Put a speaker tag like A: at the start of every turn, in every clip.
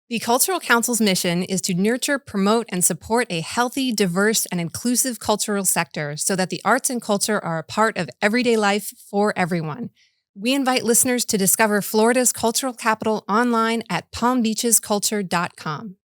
A: The Cultural Council's mission is to nurture, promote, and support a healthy, diverse, and inclusive cultural sector so that the arts and culture are a part of everyday life for everyone. We invite listeners to discover Florida's cultural capital online at palmbeachesculture.com.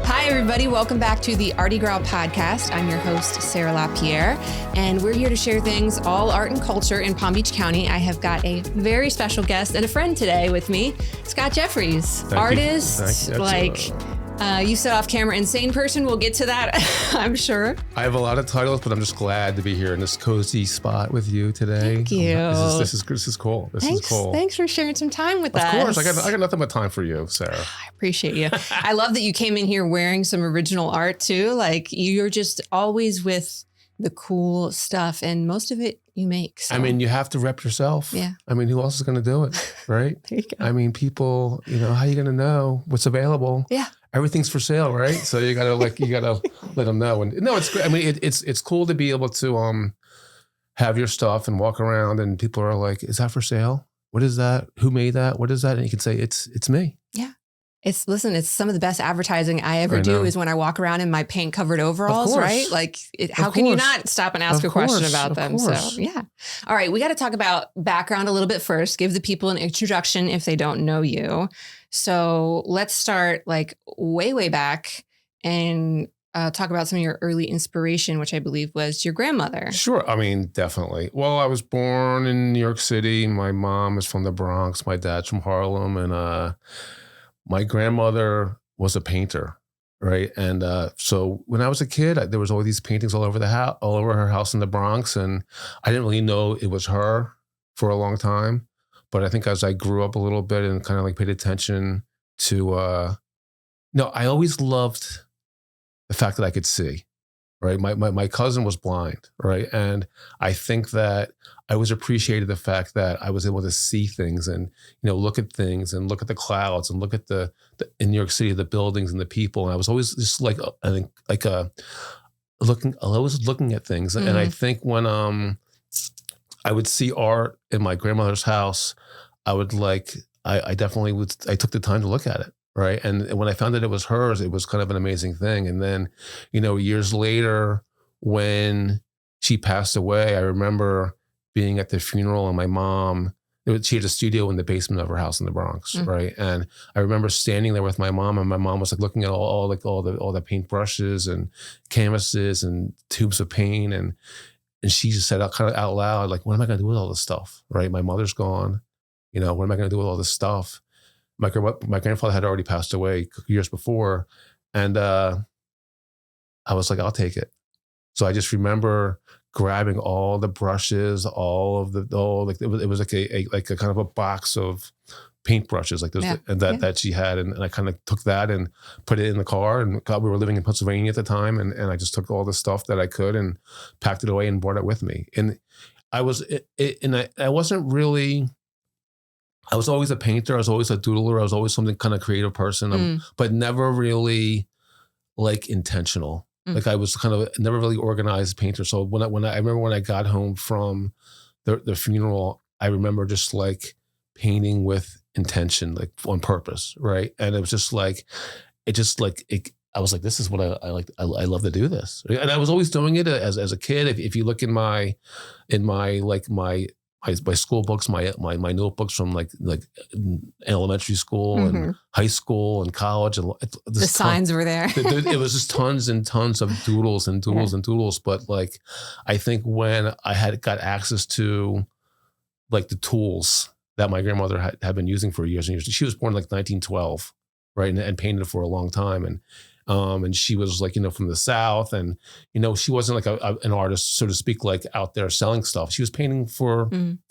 A: Hi, everybody. Welcome back to the Artie Girl podcast. I'm your host, Sarah LaPierre, and we're here to share things all art and culture in Palm Beach County. I have got a very special guest and a friend today with me, Scott Jeffries, artist, you said off camera, insane person. We'll get to that, I'm sure.
B: I have a lot of titles, but I'm just glad to be here in this cozy spot with you today.
A: Thank you.
B: This is cool. This is cool.
A: Thanks for sharing some time with us.
B: Of course. I got nothing but time for you, Sarah.
A: I appreciate you. I love that you came in here wearing some original art too. Like, you're just always with the cool stuff, and most of it you make. So.
B: I mean, you have to rep yourself.
A: Yeah.
B: I mean, who else is going to do it, right?
A: There you go.
B: I mean, people, how are you going to know what's available?
A: Yeah.
B: Everything's for sale, right? So you gotta let them know. And no, it's great. I mean, it's cool to be able to have your stuff and walk around, and people are like, "Is that for sale? What is that? Who made that? What is that?" And you can say, "It's me."
A: Yeah. It's some of the best advertising I ever do is when I walk around in my paint covered overalls, right? Like, how can you not stop and ask a question about them? So, yeah. All right. We got to talk about background a little bit first. Give the people an introduction if they don't know you. So let's start like way back and talk about some of your early inspiration, which I believe was your grandmother.
B: Sure. I mean, definitely. Well, I was born in New York City. My mom is from the Bronx. My dad's from Harlem. And my grandmother was a painter, right? And so when I was a kid, there was all these paintings all over all over her house in the Bronx. And I didn't really know it was her for a long time. But I think as I grew up a little bit and kind of like paid attention to, I always loved the fact that I could see, right? My cousin was blind, right? And I think that I always appreciated the fact that I was able to see things and, look at things and look at the clouds and look at the in New York City, the buildings and the people. And I was always just like, I think like looking at things. Mm-hmm. And I think when I would see art in my grandmother's house, I definitely took the time to look at it. Right. And when I found that it was hers, it was kind of an amazing thing. And then, years later, when she passed away, I remember being at the funeral, and my mom, she had a studio in the basement of her house in the Bronx. Mm-hmm. Right. And I remember standing there with my mom, and my mom was like looking at all the paint brushes and canvases and tubes of paint. And she just said kind of out loud, like, what am I going to do with all this stuff? Right. My mother's gone. What am I going to do with all this stuff? My grandfather had already passed away years before. And I was like, I'll take it. So I just remember grabbing all the brushes, it was like a kind of a box of paint brushes like this, that she had. And I kind of took that and put it in the car. And we were living in Pennsylvania at the time. And I just took all the stuff that I could and packed it away and brought it with me. And I wasn't really... I was always a painter. I was always a doodler. I was always something kind of creative person, but never really like intentional. Like I was kind of never really organized painter. So when I remember when I got home from the funeral, I remember just like painting with intention, like on purpose, right? And it was just like, I was like, this is what I like. I love to do this, and I was always doing it as a kid. If you look in my school books, my notebooks from like elementary school and high school and college, and
A: the signs were there.
B: It was just tons and tons of doodles and doodles and doodles. But like, I think when I got access to like the tools that my grandmother had been using for years and years. She was born like 1912, right, and painted for a long time, and she was like, from the South, and she wasn't like an artist, so to speak, like out there selling stuff. She was painting for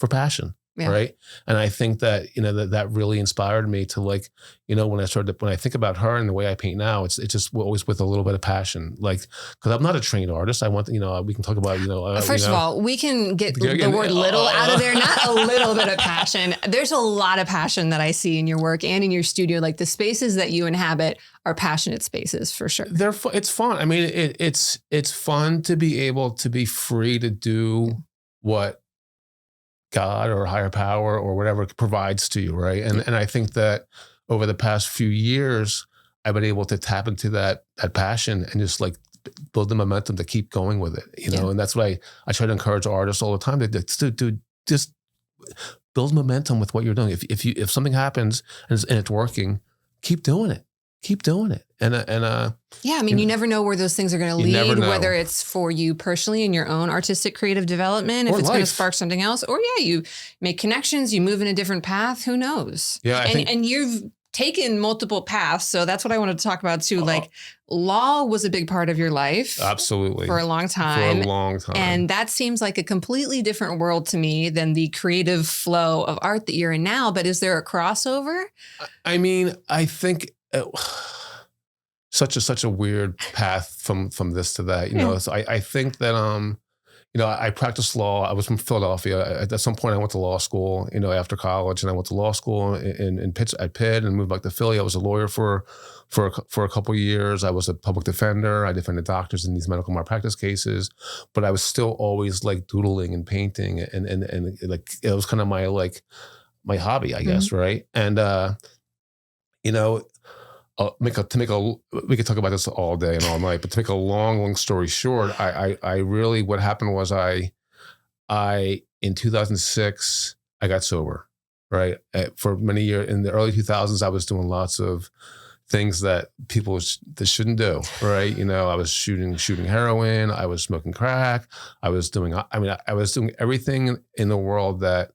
B: passion. Yeah. Right. And I think that, that really inspired me to like, when I think about her and the way I paint now, it's just always with a little bit of passion. Like, cause I'm not a trained artist. I want, we can talk about,
A: first of all, we can get the word little out of there, not a little bit of passion. There's a lot of passion that I see in your work and in your studio. Like the spaces that you inhabit are passionate spaces for sure.
B: It's fun. I mean, it's fun to be able to be free to do what God or higher power or whatever provides to you, right? And I think that over the past few years, I've been able to tap into that passion and just like build the momentum to keep going with it, And that's what I try to encourage artists all the time to just build momentum with what you're doing. If something happens and it's working, keep doing it. Keep doing it.
A: Yeah, I mean, you never know where those things are going to lead, whether it's for you personally in your own artistic creative development, if it's going to spark something else, or you make connections, you move in a different path, who knows? Yeah. And you've taken multiple paths. So that's what I wanted to talk about too. Like law was a big part of your life.
B: Absolutely.
A: For a long time. And that seems like a completely different world to me than the creative flow of art that you're in now. But is there a crossover?
B: I mean, I think such a weird path from this to that, So I think that I practiced law. I was from Philadelphia. At some point, I went to law school, after college, and I went to law school at Pitt and moved back to Philly. I was a lawyer for a couple of years. I was a public defender. I defended doctors in these medical malpractice cases, but I was still always like doodling and painting, and like it was kind of my hobby, I guess, right? And we could talk about this all day and all night, but to make a long story short, I really, what happened was I in 2006, I got sober, right? For many years in the early 2000s, I was doing lots of things that people that shouldn't do, right? I was shooting heroin, I was smoking crack, I was doing everything in the world that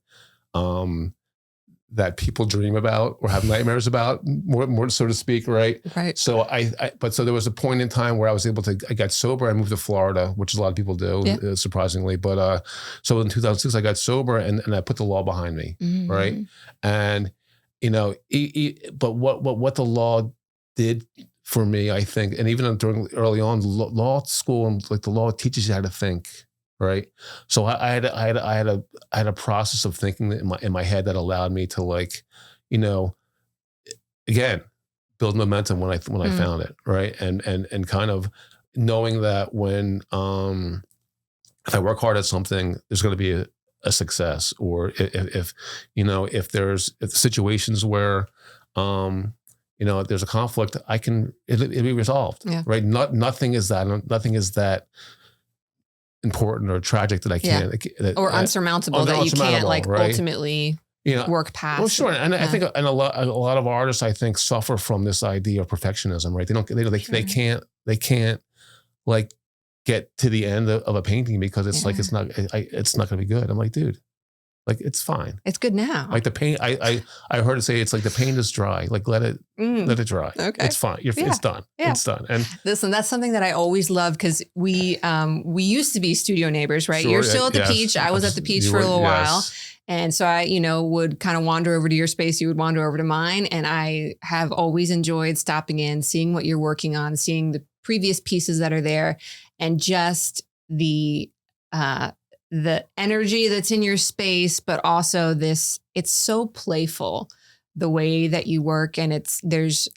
B: people dream about or have nightmares about, more so to speak, right?
A: Right.
B: So so there was a point in time where I got sober. I moved to Florida, which a lot of people do, surprisingly. But so in 2006, I got sober and I put the law behind me, right? And but what the law did for me, I think, and even early on, law school and like the law teaches you how to think. Right. So I had a process of thinking in my head that allowed me to like, again, build momentum when I found it. Right. And kind of knowing that when, if I work hard at something, there's going to be a success, or if there's situations where, there's a conflict, it'll be resolved. Yeah. Right. Nothing is that important or tragic that I can't,
A: or unsurmountable that you can't ultimately work past.
B: Well, sure, and I think a lot of artists, I think, suffer from this idea of perfectionism, right? They can't like get to the end of a painting because it's like it's not going to be good. I'm like, dude, like it's fine.
A: It's good now.
B: Like the paint, I heard it say it's like the paint is dry. Like let it dry. Okay, it's fine. It's done. Yeah. It's done. And listen,
A: that's something that I always love because we used to be studio neighbors, right? Sure, you're still at the Peach. I was at the Peach for a little while, and so I, would kind of wander over to your space. You would wander over to mine, and I have always enjoyed stopping in, seeing what you're working on, seeing the previous pieces that are there, and just the energy that's in your space, but also it's so playful, the way that you work. And there's,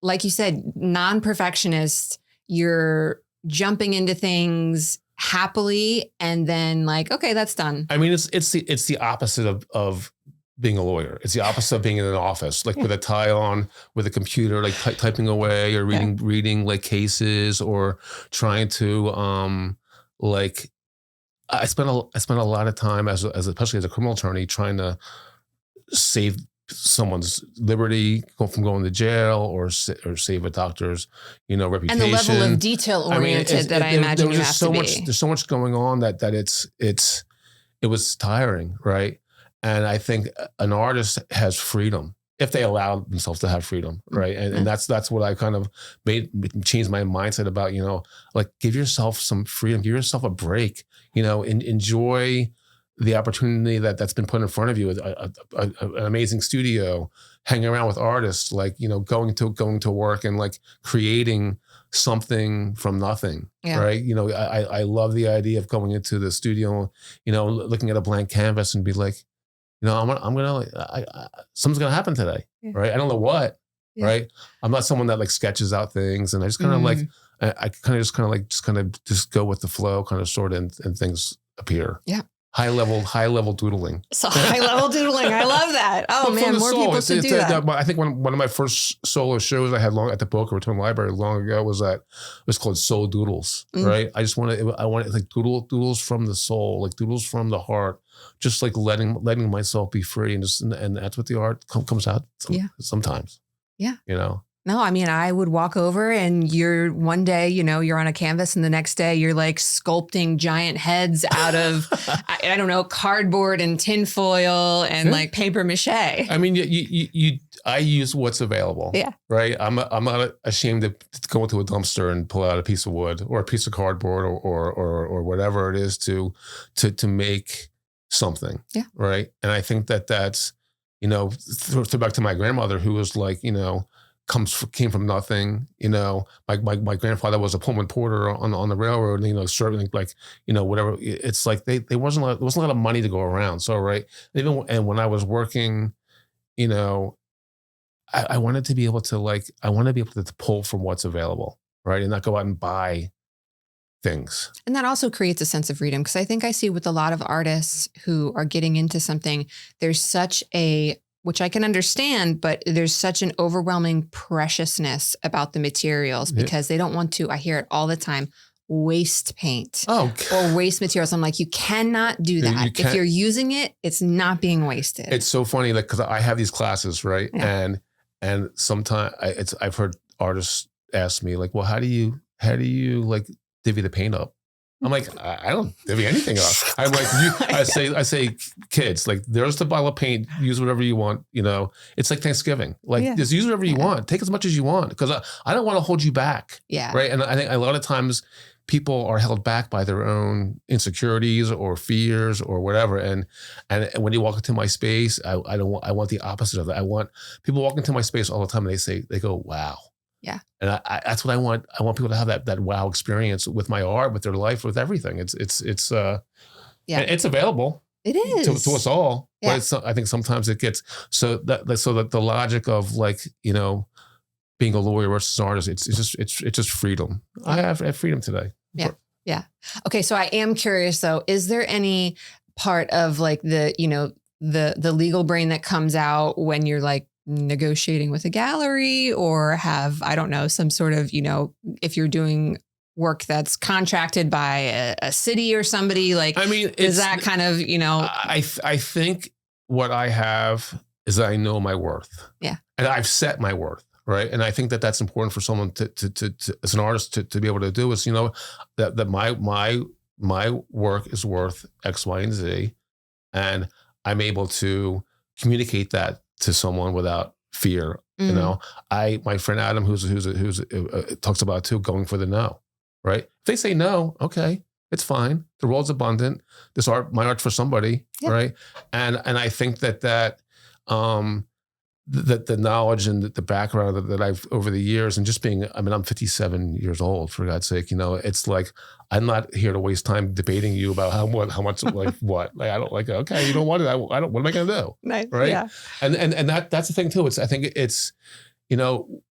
A: like you said, non-perfectionist, you're jumping into things happily and then like, okay, that's done.
B: I mean, it's the opposite of being a lawyer. It's the opposite of being in an office, like with a tie on, with a computer, like typing away or reading like cases or trying to, like I spent a lot of time especially as a criminal attorney trying to save someone's liberty from going to jail or save a doctor's reputation.
A: And the level of detail oriented I imagine you have to be.
B: There's so much going on that it was tiring, right? And I think an artist has freedom if they allow themselves to have freedom, right? And that's what I kind of changed my mindset about, like give yourself some freedom, give yourself a break, enjoy the opportunity that's been put in front of you, an amazing studio, hanging around with artists, like, going to work and like creating something from nothing, right? I love the idea of going into the studio, looking at a blank canvas and be like, something's gonna happen today, right? I don't know what, right? I'm not someone that like sketches out things, and I just kind of like, I kind of just go with the flow, kind of sort of, and things appear.
A: Yeah.
B: High level doodling.
A: So high level doodling, I love that. Oh man, more people should do that.
B: I think one of my first solo shows I had at the Boca Raton Library long ago was called Soul Doodles, right? I wanted like doodles from the soul, like doodles from the heart, just like letting myself be free, and that's what the art comes out sometimes.
A: Yeah. No, I mean, I would walk over and one day, you're on a canvas, and the next day you're like sculpting giant heads out of, I don't know, cardboard and tinfoil and like paper mache.
B: I mean, I use what's available.
A: Yeah.
B: Right. I'm not ashamed to go into a dumpster and pull out a piece of wood or a piece of cardboard or whatever it is to make something. Yeah. Right. And I think that's, throw back to my grandmother, who was like, came from nothing. My grandfather was a Pullman porter on the railroad, serving like, whatever. It's like there wasn't a lot of money to go around. So, right. And when I was working, I wanted to be able to pull from what's available, right? And not go out and buy things.
A: And that also creates a sense of freedom, because I think I see with a lot of artists who are getting into something, there's such which I can understand, but there's such an overwhelming preciousness about the materials, because they don't want to, I hear it all the time, waste paint or waste materials. I'm like, you cannot do that. If you're using it, it's not being wasted.
B: It's so funny, like, because I have these classes, right? Yeah. And sometimes I've heard artists ask me like, well, how do you like divvy the paint up? I'm like, I don't divvy anything up. I'm like, I say, kids, like, there's the bottle of paint. Use whatever you want. It's like Thanksgiving. Like, just use whatever you want. Take as much as you want, because I don't want to hold you back. Yeah. Right. And I think a lot of times people are held back by their own insecurities or fears or whatever. And when you walk into my space, I want the opposite of that. I want people walk into my space all the time, and they go, wow. Yeah. And that's what I want. I want people to have that wow experience with my art, with their life, with everything. It's it's available.
A: It is
B: to us all. Yeah. But I think sometimes it gets so that the logic of like, being a lawyer versus an artist, it's just freedom. I have freedom today.
A: Yeah. Yeah. Okay. So I am curious though, is there any part of like the legal brain that comes out when you're like negotiating with a gallery, or have, I don't know, some sort of, if you're doing work that's contracted by a city or somebody, like, I mean, is that kind of,
B: I think what I have is that I know my worth. Yeah. And I've set my worth. Right. And I think that that's important for someone to as an artist to be able to do, is, that my work is worth X, Y, and Z. And I'm able to communicate that to someone without fear. My friend Adam, who's talks about too, going for the no, right? If they say no, okay, it's fine. The world's abundant. My art's for somebody, right? And I think that the knowledge and the background that I've over the years, and just being, I'm 57 years old, for God's sake, it's like, I'm not here to waste time debating you about how much, like what, like, I don't like, okay, you don't want it. I don't, what am I going to do? Nice. Right. Yeah. And that's the thing too. I think it's,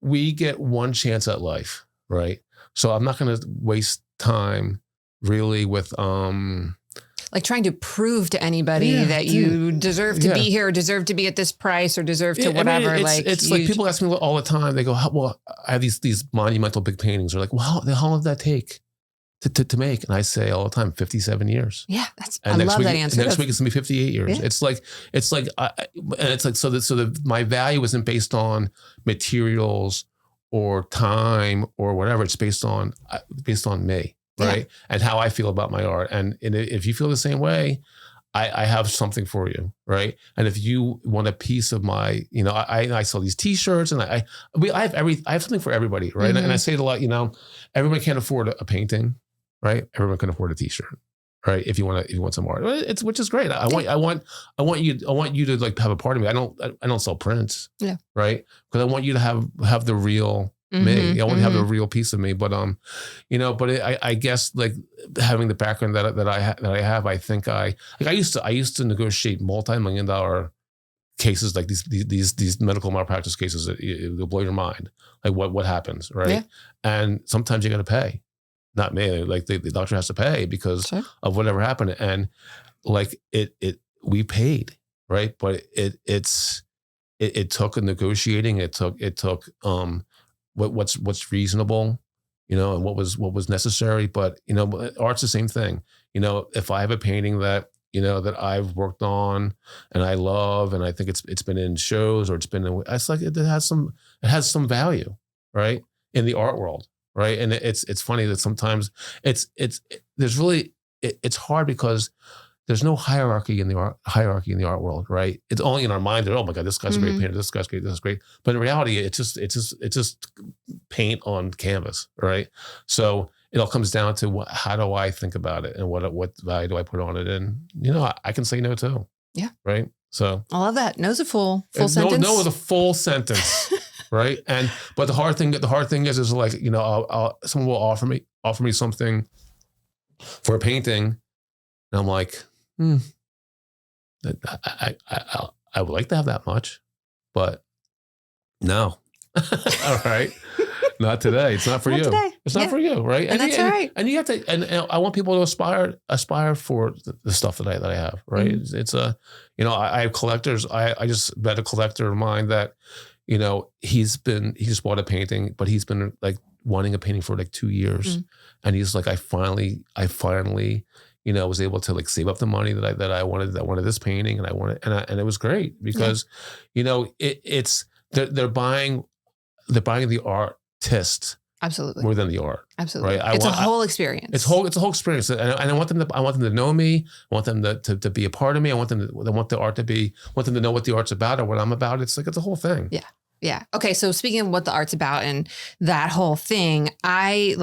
B: we get one chance at life. Right. So I'm not going to waste time really with,
A: like trying to prove to anybody that you deserve to be here, or deserve to be at this price, or deserve to whatever.
B: It's like people ask me all the time. They go, well, I have these monumental big paintings. They're like, well, how long did that take to make? And I say all the time, 57 years.
A: Yeah, I love that answer.
B: Next week it's gonna be 58 years. Yeah. It's like, my value isn't based on materials or time or whatever. It's based on me. Right. Yeah. And how I feel about my art. And if you feel the same way, I have something for you, right? And if you want a piece of my, I sell these T-shirts, and I have something for everybody, right? And I say it a lot, everyone can't afford a painting, right? Everyone can afford a T-shirt, right? If you want some art, which is great. I want you to like have a part of me. I don't sell prints, right? Because I want you to have the real me. I want to have a real piece of me, but I guess like having the background that I have, I think I used to negotiate multi-million-dollar cases, like these medical malpractice cases that it'll blow your mind, like what happens, right? Yeah. And sometimes you got to pay, not me, like the doctor has to pay because of whatever happened, and like we paid, right? But it took a negotiating, it took what's reasonable, and what was necessary. But art's the same thing. If I have a painting that that I've worked on and I love, and I think it's been in shows, or it's like it has some value, right, in the art world, right? And it's funny that sometimes it's hard because there's no hierarchy in the art world, right? It's only in our mind that, oh my God, this guy's a great painter, this guy's great, this is great. But in reality, it's just paint on canvas, right? So it all comes down to how do I think about it, and what value do I put on it? And I can say no too. Yeah. Right. So
A: I love that. No's a full sentence.
B: No is a full sentence. Right. But the hard thing is like, someone will offer me something for a painting, and I'm like, I would like to have that much, but no. All right. Not today. It's not for you. Today. It's not for you, right?
A: And that's all right.
B: And you have to, and I want people to aspire for the stuff that I have, right? Mm-hmm. It's I have collectors. I just met a collector of mine that, he just bought a painting, but he's been like wanting a painting for like 2 years. Mm-hmm. And he's like, I finally, was able to like save up the money that I wanted. I wanted this painting, and it was great because, it's they're buying the artist
A: absolutely
B: more than the art.
A: Absolutely, right? It's a whole experience.
B: It's a whole experience, and I want them to know me. I want them to be a part of me. I want the art to be. I want them to know what the art's about or what I'm about. It's like it's a whole thing.
A: Yeah. Yeah. Okay. So speaking of what the art's about and that whole thing, I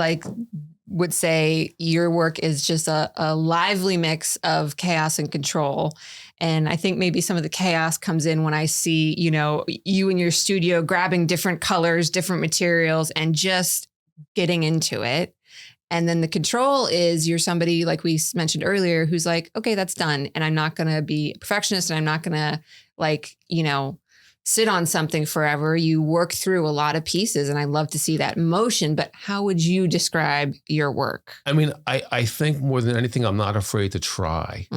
A: would say your work is just a lively mix of chaos and control. And I think maybe some of the chaos comes in when I see, you in your studio grabbing different colors, different materials, and just getting into it. And then the control is you're somebody, like we mentioned earlier, who's like, okay, that's done. And I'm not going to be a perfectionist, and I'm not going to sit on something forever. You work through a lot of pieces, and I love to see that motion. But how would you describe your work?
B: I mean, I think more than anything, I'm not afraid to try.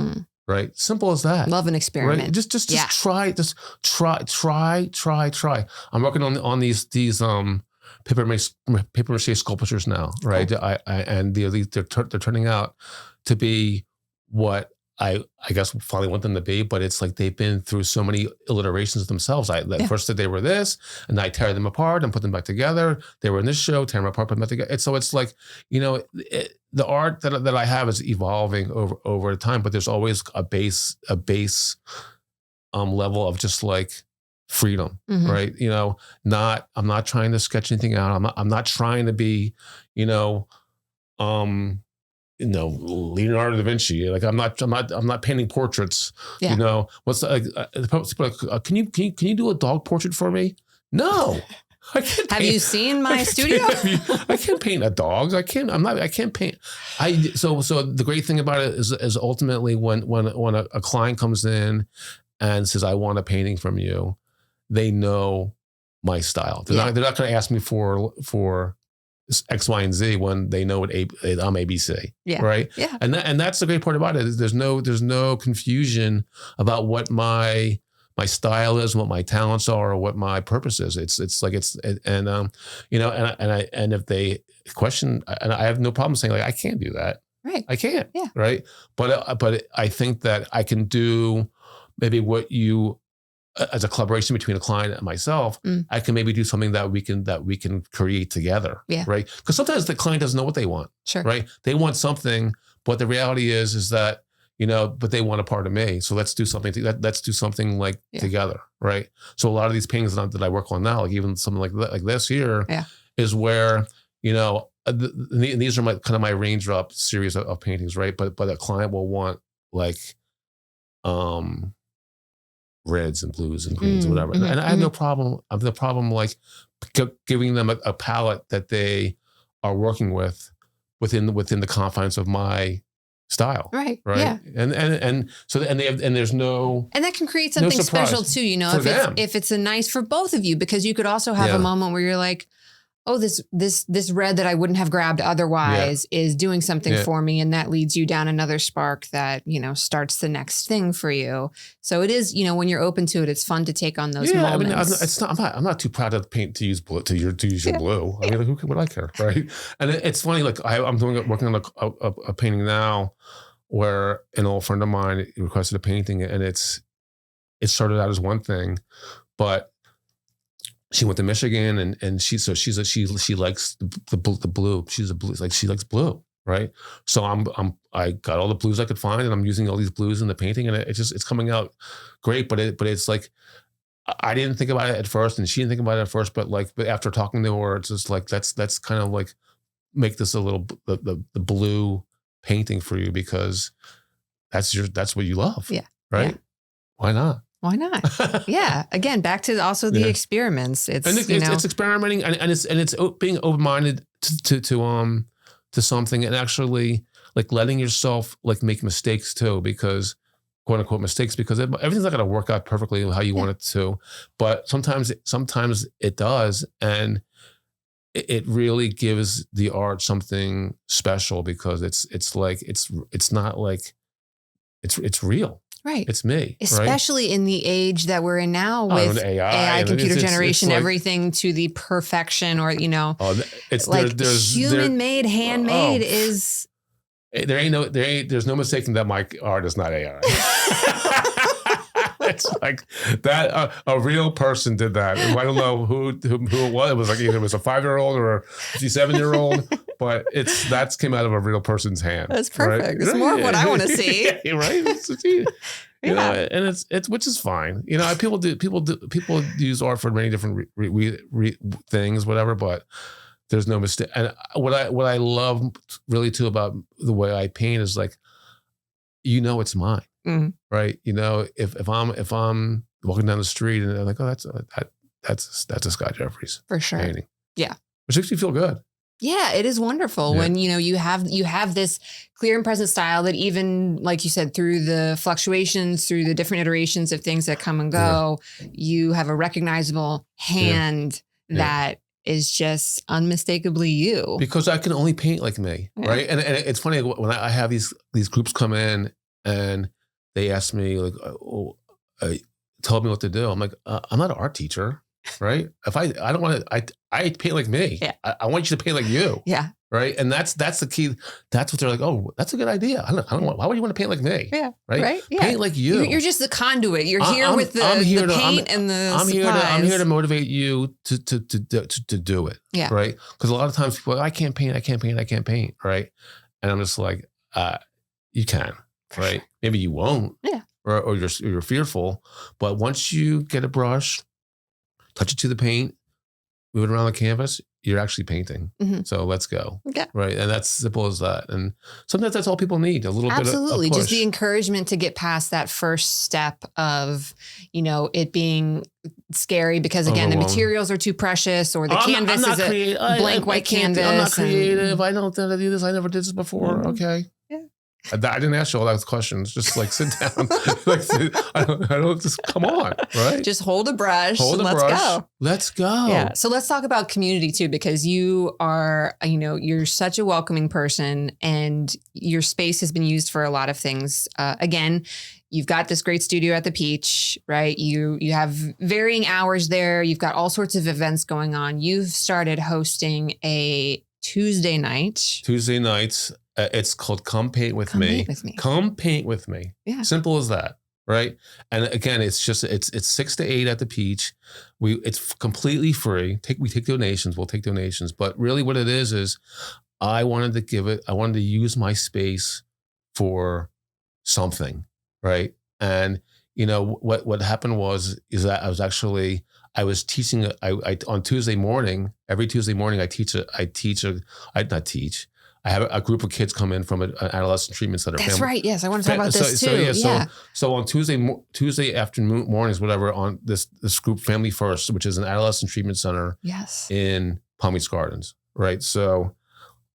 B: Right. Simple as that.
A: Love an experiment.
B: Right? Just try. Just try. I'm working on these paper mache sculptures now. Right. Cool. And they're turning out to be what I guess finally want them to be, but it's like they've been through so many iterations themselves. First they were this, and I tear them apart and put them back together. They were in this show, tear them apart, put them back together. So it's like, the art that I have is evolving over time, but there's always a base level of just like freedom, right? I'm not trying to sketch anything out. I'm not trying to be, Leonardo da Vinci. Like I'm not painting portraits. Yeah. What's like? Can you do a dog portrait for me? No, I can't.
A: Have you seen my studio?
B: I can't paint a dog. I can't paint. So the great thing about it is ultimately when a client comes in and says, I want a painting from you, they know my style. They're not going to ask me for X, Y, and Z when they know I'm ABC. Yeah. Right. Yeah. And that's the great part about it is there's no confusion about what my style is, what my talents are, or what my purpose is. And if they question, and I have no problem saying like I can't do that.
A: Right.
B: I can't.
A: Yeah.
B: Right. But I think that I can do maybe what you, as a collaboration between a client and myself, I can maybe do something that we can create together. Yeah. Right. Because sometimes the client doesn't know what they want.
A: Sure.
B: Right. They want something, but the reality is that, but they want a part of me. So let's do something. Let's do something like together, right? So a lot of these paintings that I work on now, like even something like this here, is where these are my raindrop series of paintings, right? But a client will want like reds and blues and greens, and whatever. And I have no problem. I have no problem like giving them a palette that they are working with within the confines of my style. Right. Yeah. And there's no,
A: and that can create something special too, if it's a nice for both of you, because you could also have a moment where you're like, oh, this red that I wouldn't have grabbed otherwise is doing something for me. And that leads you down another spark that, starts the next thing for you. So it is, when you're open to it, it's fun to take on those moments.
B: I'm not too proud to paint, to use blue, to use your blue. I mean, who would I care? Right. And it's funny, like I'm working on a painting now where an old friend of mine requested a painting, and it started out as one thing, but she went to Michigan, and she likes the blue. She's a blue, like she likes blue, right? So I got all the blues I could find, and I'm using all these blues in the painting, and it's coming out great. But it's like I didn't think about it at first, and she didn't think about it at first. But after talking to her, it's just like let's kind of like make this a little the blue painting for you, because that's what you love, right? Why not?
A: Why not? Yeah. Again, back to also the experiments. It's
B: experimenting, and it's being open-minded to something, and actually like letting yourself like make mistakes too, because quote unquote mistakes, because everything's not going to work out perfectly how you want it to, but sometimes it does, and it really gives the art something special, because it's not like it's real. Right. It's me.
A: Especially in the age that we're in now with AI computer generation, it's like, everything to the perfection, or, it's like human-made, handmade is.
B: There's no mistaking that my art is not AI. It's like that a real person did that. I don't know who it was. It was like either it was a 5-year-old or a 57-year-old, but that came out of a real person's hand.
A: That's perfect. Right? It's more of what I want to see.
B: Right? And it's which is fine. People use art for many different things, whatever. But there's no mistake. And what I love really too about the way I paint is like, it's mine. Mm-hmm. Right. If I'm walking down the street and I'm like, oh, that's a Scott Jeffries
A: for sure
B: painting.
A: Yeah.
B: Which makes you feel good.
A: Yeah, it is wonderful when, you have this clear and present style that, even like you said, through the fluctuations, through the different iterations of things that come and go, you have a recognizable hand that is just unmistakably you.
B: Because I can only paint like me. Right. And it's funny when I have these groups come in and they ask me like, tell me what to do. I'm like, I'm not an art teacher, right? If I don't want to, I paint like me. Yeah. I want you to paint like you. Yeah. Right. And that's the key. That's what they're like. Oh, that's a good idea. I don't want, why would you want to paint like me? Yeah. Right. Yeah. Paint like you.
A: You're just the conduit. You're here with the paint and the supplies.
B: I'm here to motivate you to do it. Yeah. Right. Because a lot of times people are like, I can't paint. Right. And I'm just like, you can. Right. Maybe you won't. Yeah. Or you're fearful. But once you get a brush, touch it to the paint, move it around the canvas, you're actually painting. Mm-hmm. So let's go. Okay. Right. And that's simple as that. And sometimes that's all people need, a little bit of a push.
A: Just the encouragement to get past that first step of, it being scary because, again, the materials are too precious, or the canvas is a blank white canvas.
B: I'm not creative. I don't know how to do this. I never did this before. Mm-hmm. Okay. I didn't ask you all those questions. Just like sit down. I don't just come on, right?
A: Just hold a brush. Let's go.
B: Let's go.
A: Yeah. So let's talk about community too, because you are, you're such a welcoming person, and your space has been used for a lot of things. Again, you've got this great studio at the Peach, right? You have varying hours there. You've got all sorts of events going on. You've started hosting a Tuesday nights.
B: It's called Come Paint With Me. Come Paint With Me. Yeah. Simple as that, right? And again, it's 6 to 8 at the Peach. It's completely free. We take donations. We'll take donations. But really what it is I wanted to use my space for something, right? And what happened is that I was teaching. I on Tuesday morning, every Tuesday morning, I have a group of kids come in from an adolescent treatment center.
A: That's right. Yes, I want to talk about this too.
B: So on Tuesday afternoon mornings, whatever, on this group, Family First, which is an adolescent treatment center.
A: Yes.
B: In Palm Beach Gardens, right? So I'll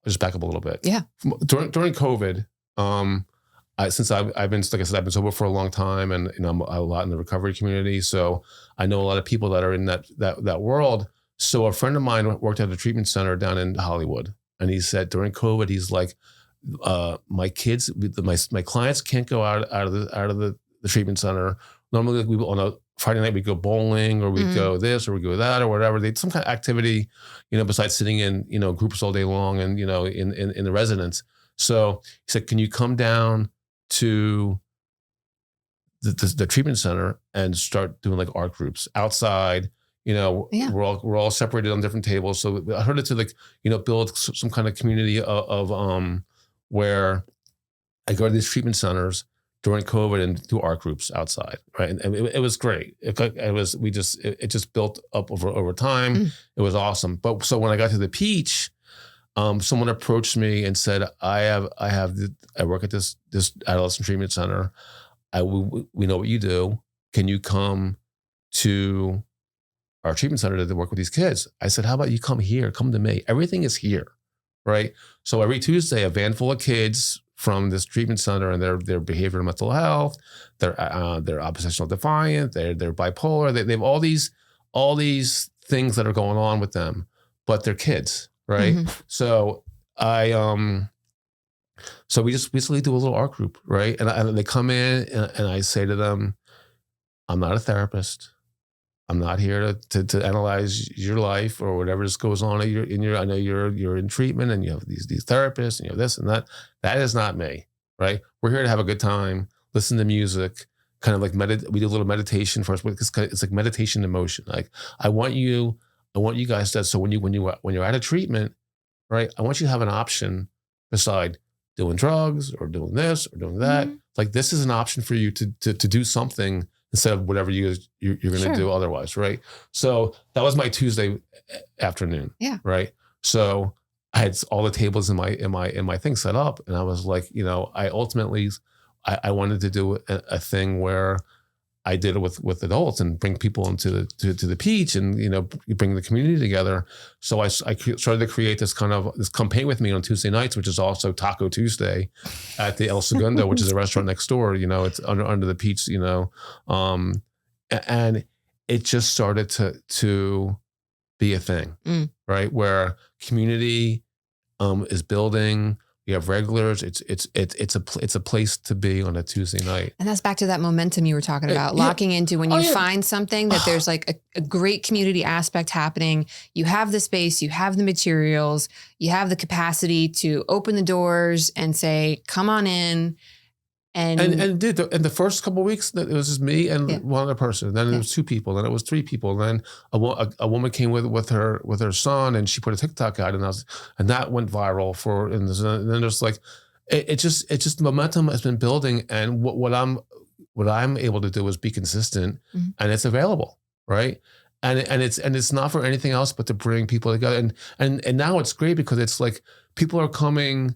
B: just back up a little bit.
A: Yeah.
B: During COVID, since I've been, like I said, I've been sober for a long time, and I'm a lot in the recovery community, so I know a lot of people that are in that world. So a friend of mine worked at a treatment center down in Hollywood. And he said during COVID, he's like, my kids, my clients can't go out of the treatment center. Normally, we on a Friday night we go bowling, or we go this, or we go that, or whatever. They some kind of activity, besides sitting in groups all day long and in the residence. So he said, can you come down to the treatment center and start doing like art groups outside? We're all separated on different tables. So I heard it to build some kind of community of where I go to these treatment centers during COVID and do art groups outside, right? And it was great. It just built up over time. It was awesome. But so when I got to the Peach, someone approached me and said, I work at this adolescent treatment center. We know what you do. Can you come to our treatment center to work with these kids? I said, how about you come here? Come to me. Everything is here, right? So every Tuesday, a van full of kids from this treatment center, and their behavioral and mental health, they're oppositional defiant, they're bipolar, they have all these things that are going on with them, but they're kids, right? So so we just basically do a little art group, right? And they come in, and I say to them, I'm not a therapist. I'm not here to analyze your life or whatever just goes on in your. I know you're in treatment and you have these therapists and you have this and that. That is not me, right? We're here to have a good time, listen to music, kind of like we do a little meditation first. It's like meditation in motion. Like I want you guys to. So when you're at a treatment, right? I want you to have an option beside doing drugs or doing this or doing that. Like this is an option for you to do something instead of whatever you're going to do otherwise, right? So that was my Tuesday afternoon, right? So I had all the tables in my thing set up, and I was like, I ultimately wanted to do a thing where I did it with adults and bring people into the Peach and bring the community together. So I started to create this campaign with me on Tuesday nights, which is also Taco Tuesday at the El Segundo, which is a restaurant next door. It's under the Peach. And it just started to be a thing, right? Where community is building. You have regulars. It's a place to be on a Tuesday night.
A: And that's back to that momentum you were talking about, locking into when you find something that there's like a great community aspect happening. You have the space, you have the materials, you have the capacity to open the doors and say, come on in. And
B: the first couple of weeks, it was just me and one other person. Then it was two people. Then it was three people. Then a woman came with her son, and she put a TikTok out, and that went viral and then there's like, it's just momentum has been building. And what I'm able to do is be consistent, and it's available, right? And it's not for anything else but to bring people together. And now it's great because it's like people are coming,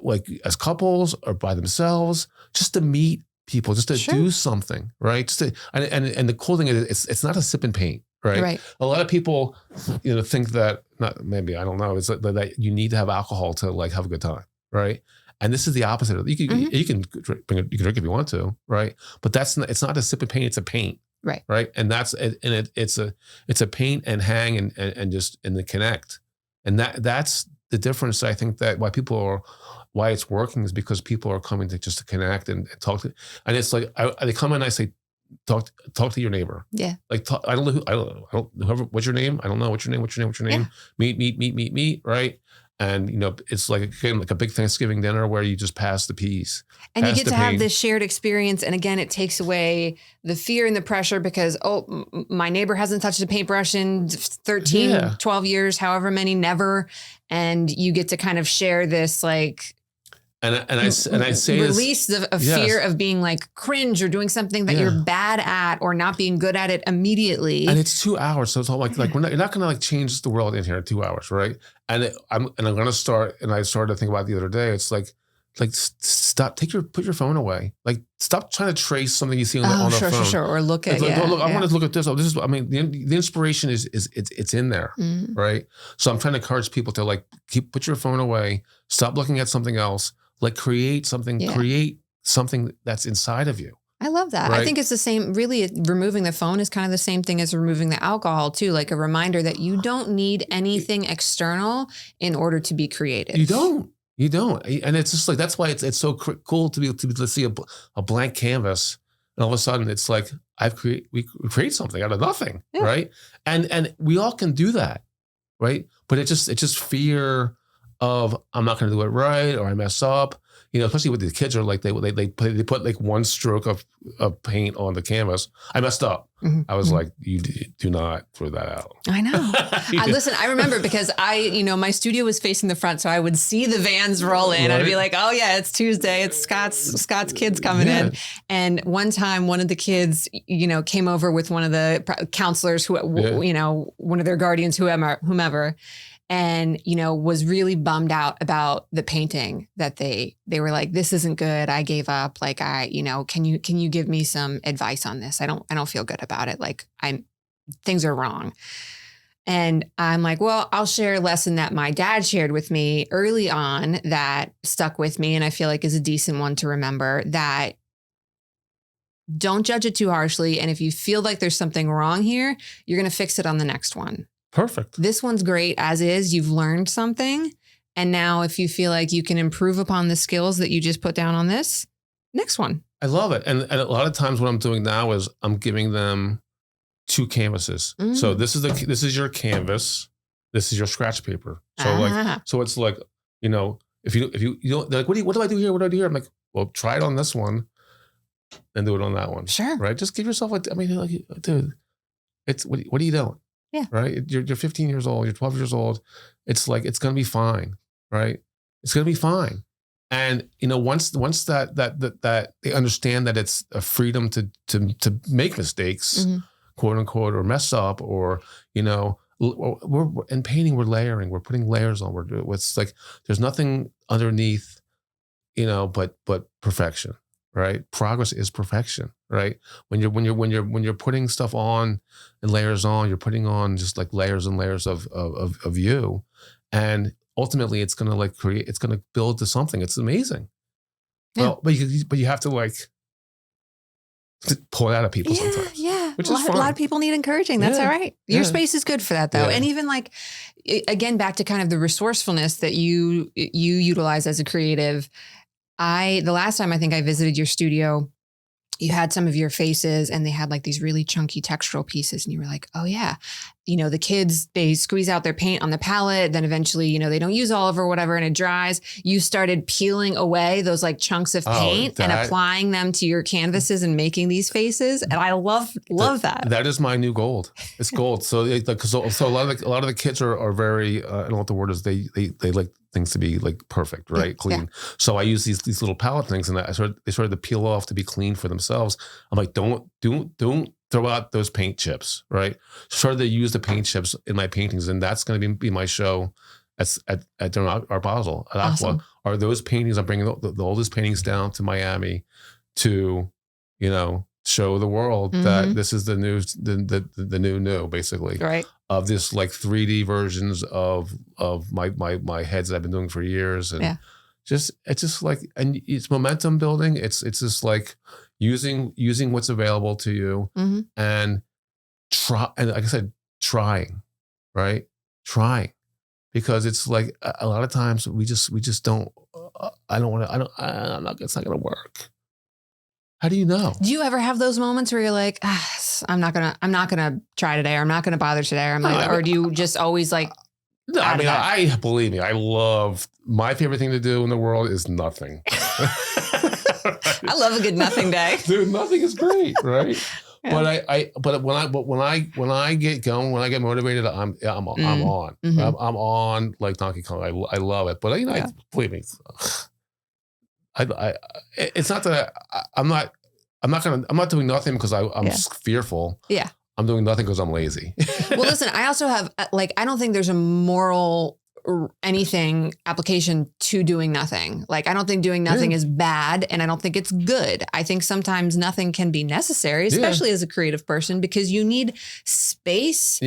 B: like as couples or by themselves, just to meet people, just to do something, right? And the cool thing is it's not a sip and paint, right? A lot of people, think that I don't know, it's that you need to have alcohol to like have a good time, right? And this is the opposite of you can drink if you want to, right? But it's not a sip and paint, it's a paint. Right. And it's a paint and hang and the connect. And that's the difference. I think that why it's working is because people are coming to connect and talk to, and it's like, they come in and I say, talk to your neighbor. Yeah. Like, I don't know whoever, what's your name? I don't know. What's your name? Yeah. Meet. Right. And, it's like, again, like a big Thanksgiving dinner where you just pass the peas.
A: And you get to have this shared experience. And again, it takes away the fear and the pressure because, my neighbor hasn't touched a paintbrush in 13, 12 years, however many, never. And you get to kind of share this, like,
B: I say
A: release the fear of being like cringe or doing something that you're bad at or not being good at it immediately.
B: And it's 2 hours, so it's all like you're not going to like change the world in here in 2 hours, right? And I'm going to start. And I started to think about it the other day. It's like stop, put your phone away. Like stop trying to trace something you see on the phone.
A: Sure. Or look at
B: I want to look at this. Oh, this is. I mean, the inspiration is it's in there, right? So I'm trying to encourage people to like put your phone away. Stop looking at something else. Like create something that's inside of you.
A: I love that. Right? I think it's the same, really removing the phone is kind of the same thing as removing the alcohol too. Like a reminder that you don't need anything external in order to be creative.
B: You don't. And it's just like, that's why it's so cool to see a blank canvas. And all of a sudden it's like, we create something out of nothing. Right. And we all can do that. Right. But it's just fear of I'm not going to do it right or I mess up, especially with the kids are like they put like one stroke of paint on the canvas. I messed up. I was like, you do not throw that out.
A: I know. I remember because my studio was facing the front, so I would see the vans roll in. Right? I'd be like, oh yeah, it's Tuesday. It's Scott's kids coming in. And one time, one of the kids, came over with one of the counselors who, one of their guardians, whomever. And, was really bummed out about the painting that they were like, this isn't good. I gave up. Like, can you give me some advice on this? I don't feel good about it. Like things are wrong. And I'm like, well, I'll share a lesson that my dad shared with me early on that stuck with me. And I feel like is a decent one to remember, that don't judge it too harshly. And if you feel like there's something wrong here, you're going to fix it on the next one.
B: Perfect.
A: This one's great as is. You've learned something. And now if you feel like you can improve upon the skills that you just put down on this, next one.
B: I love it. And a lot of times what I'm doing now is I'm giving them 2 canvases. So this is your canvas. This is your scratch paper. So so it's like, if you don't, they're like, what do I do here? What do I do here? I'm like, well, try it on this one and do it on that one.
A: Sure.
B: Right. Just give yourself dude, it's, what are you doing?
A: Yeah.
B: Right. You're 15 years old. You're 12 years old. It's like, it's going to be fine. Right. It's going to be fine. And, once that they understand that it's a freedom to make mistakes, quote unquote, or mess up, or, we're in painting, we're layering, we're putting layers on. It's like, there's nothing underneath, but perfection. Right. Progress is perfection. Right. When you're putting stuff on and layers on, you're putting on just like layers and layers of you. And ultimately it's going to it's going to build to something. It's amazing. Yeah. Well, but you have to pull it out of people sometimes. Yeah. Which is fun.
A: A lot of people need encouraging. That's all right. Your space is good for that though. Yeah. And even again, back to kind of the resourcefulness that you utilize as a creative. The last time I think I visited your studio, you had some of your faces and they had like these really chunky textural pieces. And you were like, oh yeah, the kids, they squeeze out their paint on the palette. Then eventually, they don't use all of it or whatever and it dries. You started peeling away those like chunks of paint and applying them to your canvases and making these faces. And I love that.
B: That is my new gold. It's gold. So a lot of the kids are very, I don't know what the word is. They like things to be like perfect, right? Clean. Yeah. So I use these little palette things and they started to peel off to be clean for themselves. I'm like, don't throw out those paint chips, right? Started to use the paint chips in my paintings, and that's going to be my show at our Basel at Aqua. Awesome. Are those paintings? I'm bringing the oldest paintings down to Miami to, show the world that this is the new basically,
A: right?
B: Of this like 3D versions of my heads that I've been doing for years, and it's just like, and it's momentum building. It's just like using what's available to you and try, and like I said, trying, right? Trying, because it's like a lot of times we just don't. It's not gonna work. How do you know?
A: Do you ever have those moments where you're like, I'm not gonna try today, or I'm not gonna bother today, or do you just always like?
B: No, I mean, believe me, I love, my favorite thing to do in the world is nothing.
A: I love a good nothing day.
B: Dude, nothing is great, right? Yeah. But when I get going, when I get motivated, I'm on. I'm on like Donkey Kong. I love it. But believe me, It's not that I'm not doing nothing because I'm fearful.
A: Yeah.
B: I'm doing nothing because I'm lazy.
A: Well, listen, I also have I don't think there's a moral or anything application to doing nothing. Like, I don't think doing nothing is bad, and I don't think it's good. I think sometimes nothing can be necessary, especially as a creative person, because you need space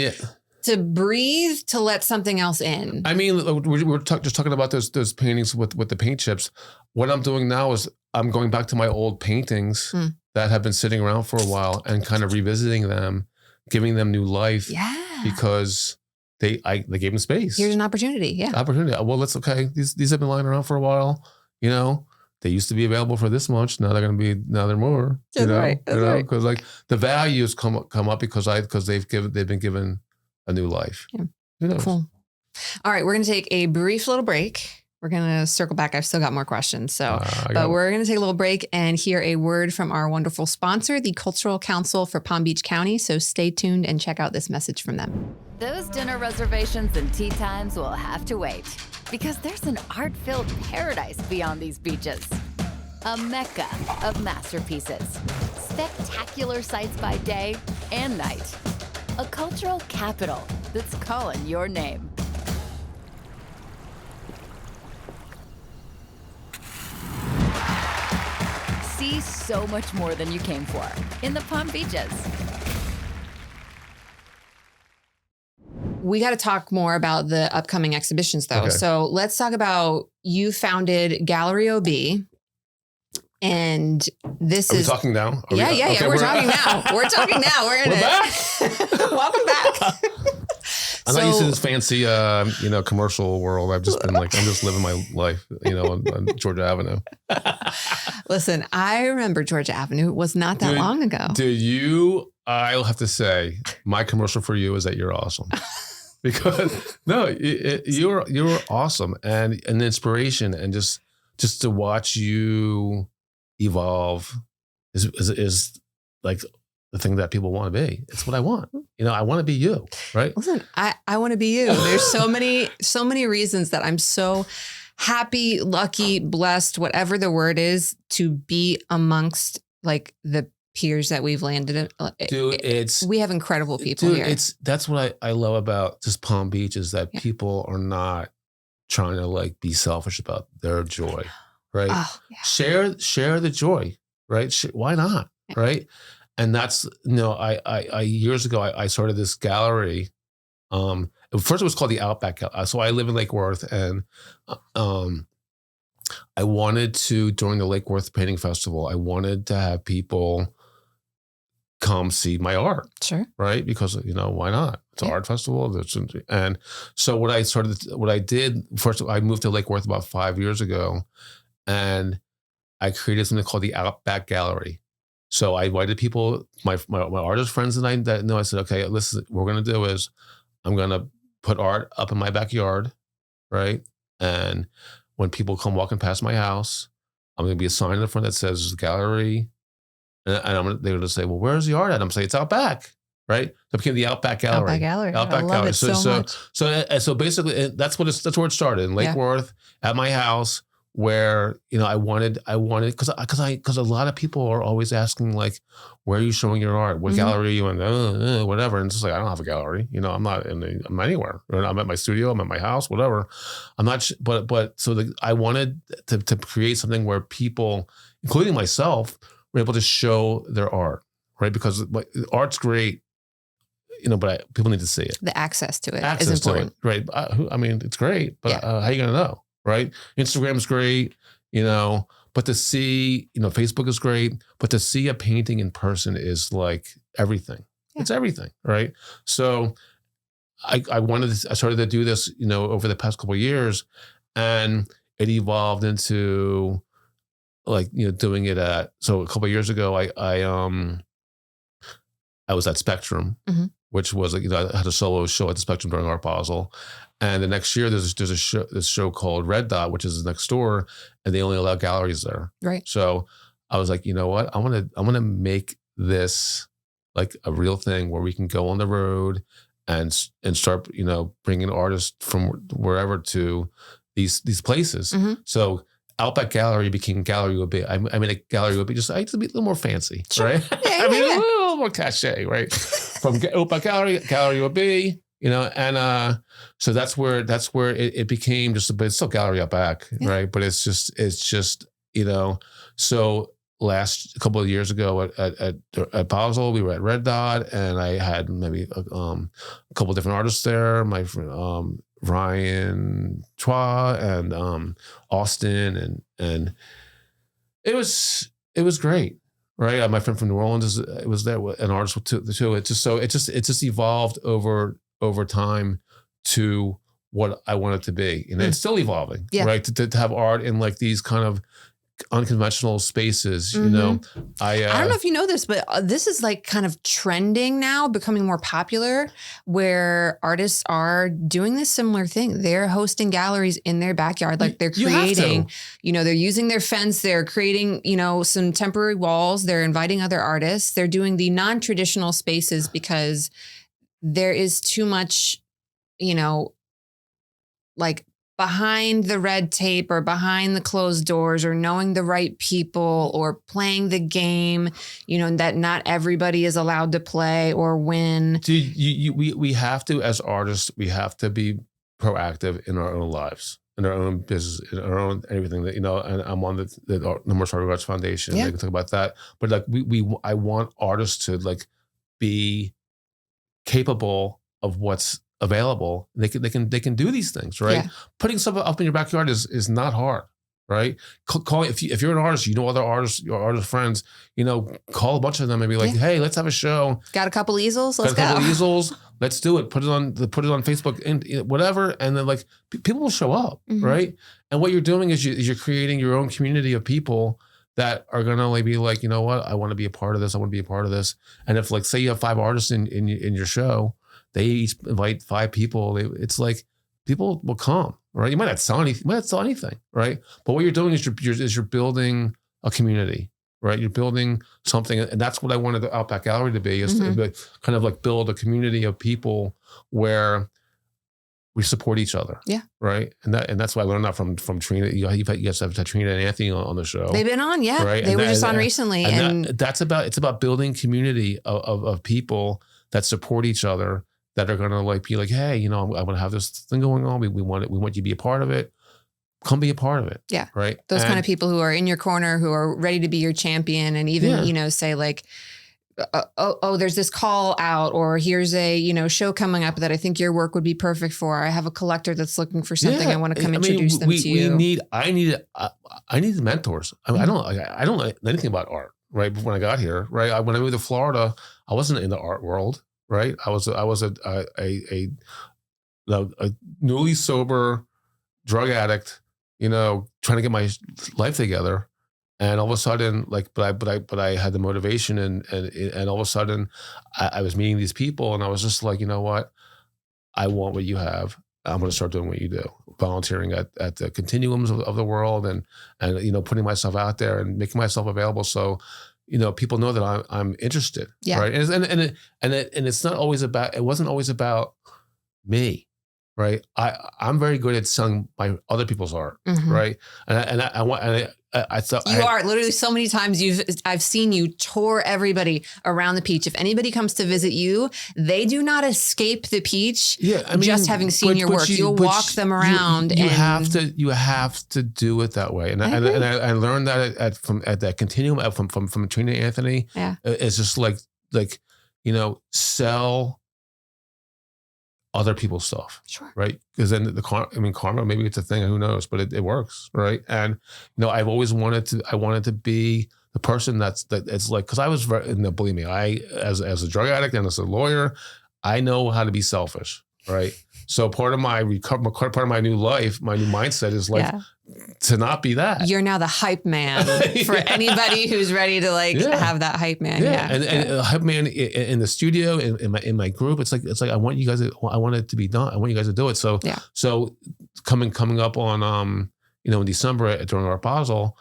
A: to breathe, to let something else in.
B: I mean, we're just talking about those paintings with the paint chips. What I'm doing now is I'm going back to my old paintings that have been sitting around for a while and kind of revisiting them, giving them new life.
A: Yeah.
B: Because they gave them space.
A: Here's an opportunity. Yeah.
B: Opportunity. Well, that's okay. These have been lying around for a while. You know, they used to be available for this much. Now they're more.
A: That's right.
B: Because like the values come up because they've been given a new life.
A: Yeah.
B: Who knows?
A: Cool. All right, we're going to take a brief little break. We're going to circle back. I've still got more questions. But we're going to take a little break and hear a word from our wonderful sponsor, the Cultural Council for Palm Beach County. So stay tuned and check out this message from them.
C: Those dinner reservations and tea times will have to wait, because there's an art-filled paradise beyond these beaches. A mecca of masterpieces, spectacular sights by day and night. A cultural capital that's calling your name. See so much more than you came for in the Palm Beaches.
A: We got to talk more about the upcoming exhibitions, though.
B: Okay.
A: So let's talk about, you founded Gallery OB. And this is...
B: Are we talking now?
A: Yeah. We're talking now. We're talking now. We're
B: back.
A: Welcome back.
B: I'm not used to this fancy, commercial world. I'm just living my life, on Georgia Avenue.
A: Listen, I remember Georgia Avenue. It was not that long ago.
B: I'll have to say, my commercial for you is that you're awesome. Because you're awesome and an inspiration, and just to watch you evolve is like the thing that people want to be. It's what I want. I want to be you, right?
A: Listen, I want to be you. There's so many reasons that I'm so happy, lucky, blessed, whatever the word is, to be amongst like the peers that we've landed in.
B: Dude,
A: we have incredible people here.
B: That's what I love about just Palm Beach, is that people are not trying to like be selfish about their joy, right?
A: Oh, yeah.
B: Share the joy, right? Why not, right? And that's, I years ago, I started this gallery. First it was called the Outback Gallery. So I live in Lake Worth, and I wanted to, during the Lake Worth Painting Festival, I wanted to have people come see my art.
A: Sure.
B: Right? Because, why not? It's an art festival. And so what I did, first I moved to Lake Worth about 5 years ago, and I created something called the Outback Gallery. So I invited people, my artist friends that I know. I said, okay, listen, what we're going to do is I'm going to put art up in my backyard, right? And when people come walking past my house, I'm going to be a sign in the front that says gallery. And they're going to say, well, where's the art at? I'm saying, it's out back, right? So it became the Outback Gallery.
A: Outback Gallery.
B: Outback
A: I love
B: Gallery.
A: it so much.
B: So basically, that's where it started, in Lake Worth, at my house, where I wanted because a lot of people are always asking, like, where are you showing your art? What gallery are you in? Whatever. And it's just like, I don't have a gallery. I'm not anywhere. I'm at my studio. I'm at my house. Whatever. I'm not. I wanted to create something where people, including myself, were able to show their art, right? Because art's great, but people need to see it.
A: The access to it is important,
B: right? It's great, but how are you going to know? Right? Instagram's great, but to see, Facebook is great, but to see a painting in person is like everything. Yeah. It's everything, right? So I started to do this, over the past couple of years, and it evolved into doing it so a couple of yeyears ago, I was at Spectrum, which was I had a solo show at the Spectrum during Art Basel. And the next year, there's this show called Red Dot, which is next door, and they only allow galleries there.
A: Right.
B: So I was like, you know what? I want to make this like a real thing where we can go on the road and start, bringing artists from wherever to these places. So Outback Gallery became Gallery OB. I mean, a Gallery OB just to be a little more fancy,
A: sure.
B: right?
A: Yeah,
B: I mean, a little more cachet, right? From Outback Gallery OB, and so that's where it became just, but it's still Gallery Outback, right? But it's just, so a couple of years ago at Basel, we were at Red Dot, and I had maybe a couple of different artists there. My friend Ryan Chua and Austin, and it was great, right? My friend from New Orleans was there, an artist too. It just evolved over time to what I want it to be, and it's still evolving, right? To have art in like these kind of unconventional spaces, I don't know
A: if you know this, but this is like kind of trending now, becoming more popular, where artists are doing this similar thing. They're hosting galleries in their backyard. Like they're creating, they're using their fence. They're creating, some temporary walls. They're inviting other artists. They're doing the non-traditional spaces because there is too much, like behind the red tape or behind the closed doors or knowing the right people or playing the game, that not everybody is allowed to play or win.
B: Dude, we have to, as artists, we have to be proactive in our own lives, in our own business, in our own everything that, and I'm on the North Star Arts Foundation. I can talk about that. But like I want artists to like be capable of what's available. They can do these things, right? Yeah. Putting something up in your backyard is not hard, right? Call if you're an artist, other artists, your artist friends, call a bunch of them and be like, hey, let's have a show.
A: Got a couple easels? Let's go.
B: Let's do it. Put it on Facebook and whatever, and then like people will show up, right? And what you're doing is you're creating your own community of people that are gonna like be like, you know what, I want to be a part of this. I want to be a part of this. And if like say you have 5 artists in your show, they each invite 5 people. It's like people will come, right? You might not sell anything, right? But what you're doing is you're building a community, right? You're building something, and that's what I wanted the Outback Gallery to be, is to kind of like build a community of people where we support each other, right? And that's why I learned that from Trina. You guys have Trina and Anthony on the show.
A: They've been on,
B: right?
A: They were just on recently, and
B: it's about building community of people that support each other, that are gonna like be like, hey, I want to have this thing going on. We want it. We want you to be a part of it. Come be a part of it. Yeah. Right.
A: Those kind of people who are in your corner, who are ready to be your champion, and even say like, there's this call out, or here's a show coming up that I think your work would be perfect for. I have a collector that's looking for something. I want to come introduce them to you.
B: I need mentors. I mean, I don't know anything about art. Right. When I got here, right. When I moved to Florida, I wasn't in the art world. Right. I was a newly sober drug addict, trying to get my life together. And all of a sudden, like, but I had the motivation, and all of a sudden I was meeting these people, and I was just like, you know what? I want what you have. I'm going to start doing what you do, volunteering at the continuums of the world, and putting myself out there and making myself available. So, people know that I'm interested, right? And it's not always about. It wasn't always about me, right? I'm very good at selling my other people's art, right? And I thought
A: you are literally so many times I've seen you tour everybody around the Peach. If anybody comes to visit you, they do not escape the Peach. Yeah, I mean, just having seen your work, you'll walk them around.
B: You have to do it that way. And I learned that at that continuum from Trina Anthony. Yeah, it's just like sell other people's stuff, sure, right? Because then karma, maybe it's a thing, who knows, but it works, right? And I've always wanted to be the person that's like, because I was believe me, I as a drug addict and as a lawyer, I know how to be selfish, right? So part of my new life, my new mindset is like to not be that.
A: You're now the hype man for anybody who's ready to have that hype man. Yeah.
B: And a hype man in the studio, in my group, it's like I want it to be done. I want you guys to do it. So coming up on in December during our Basel,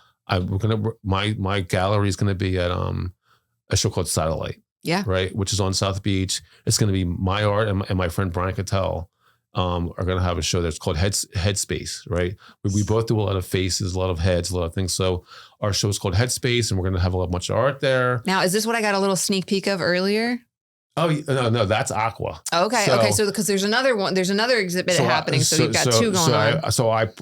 B: my gallery is gonna be at a show called Satellite. Yeah. Right. Which is on South Beach. It's gonna be my art and my friend Brian Cattell. are going to have a show that's called Headspace, right? We both do a lot of faces, a lot of heads, a lot of things. So our show is called Headspace, and we're going to have a bunch of art there.
A: Now, is this what I got a little sneak peek of earlier?
B: Oh, no, that's Aqua.
A: Okay. So because there's another exhibit happening. So you've got two going on.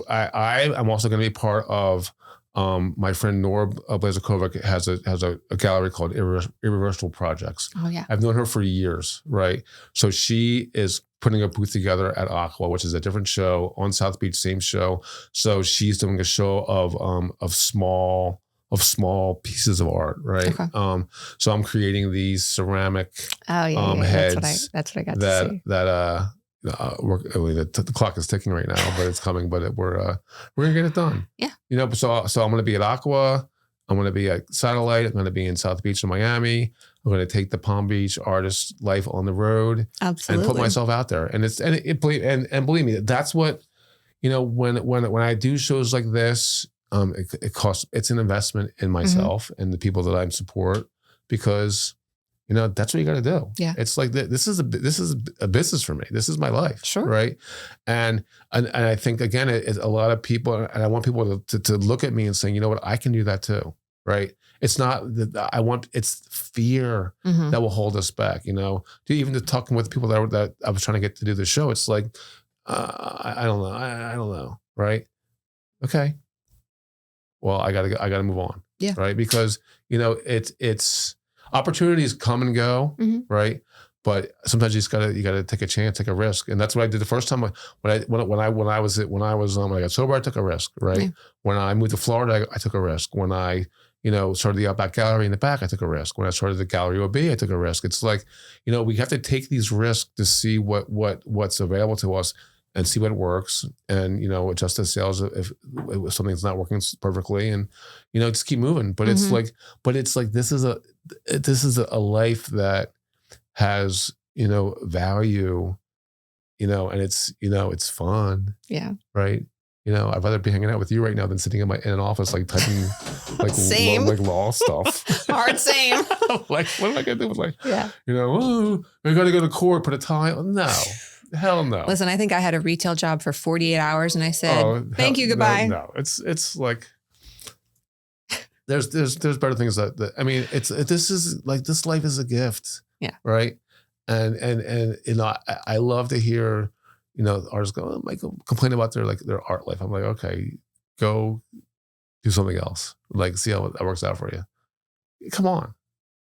B: I'm also going to be part of, my friend Nora Blazakovic has a gallery called Irreversible Projects.
A: Oh yeah.
B: I've known her for years, right? So she is putting a booth together at Aqua, which is a different show on South Beach, same show. So she's doing a show of small pieces of art, right?
A: Okay.
B: So I'm creating these ceramic
A: heads. That's what I got to see.
B: The clock is ticking right now, but it's coming. But we're gonna get it done.
A: Yeah.
B: So I'm gonna be at Aqua. I'm gonna be at Satellite. I'm gonna be in South Beach in Miami. I'm gonna take the Palm Beach artist life on the road.
A: Absolutely.
B: And put myself out there. And believe me, that's what, when I do shows like this, it costs. It's an investment in myself and the people that I support, because that's what you got to do.
A: Yeah.
B: It's like this is a business for me. This is my life.
A: Sure.
B: Right. And I think, again, it's a lot of people, and I want people to look at me and saying, you know what, I can do that too. Right. It's not that it's fear that will hold us back. Even to talking with people that I was trying to get to do the show, it's like, I don't know. I don't know. Right. Okay. Well, I gotta move on.
A: Yeah.
B: Right. Because, it's opportunities come and go. Right. But sometimes you gotta take a chance, take a risk. And that's what I did the first time when I got sober, I took a risk. Right. Yeah. When I moved to Florida, I took a risk. When I, started the Outback Gallery in the back, I took a risk. When I started the Gallery OB, I took a risk. It's like, we have to take these risks to see what's available to us and see what works, and, adjust the sales if something's not working perfectly, and, just keep moving. But it's like, this is a life that has, value, and it's fun.
A: Yeah.
B: Right. I'd rather be hanging out with you right now than sitting in an office, like typing like law stuff.
A: Hard same.
B: Like, what am I gonna do with
A: yeah.
B: I gotta go to court, put a tie on. No. Hell no.
A: Listen, I think I had a retail job for 48 hours and I said, thank you, goodbye.
B: No, it's like, there's better things that I mean, this is like, this life is a gift.
A: Yeah.
B: Right. And I love to hear, artists go, Michael, complain about their art life. I'm like, okay, go do something else. Like, see how that works out for you. Come on.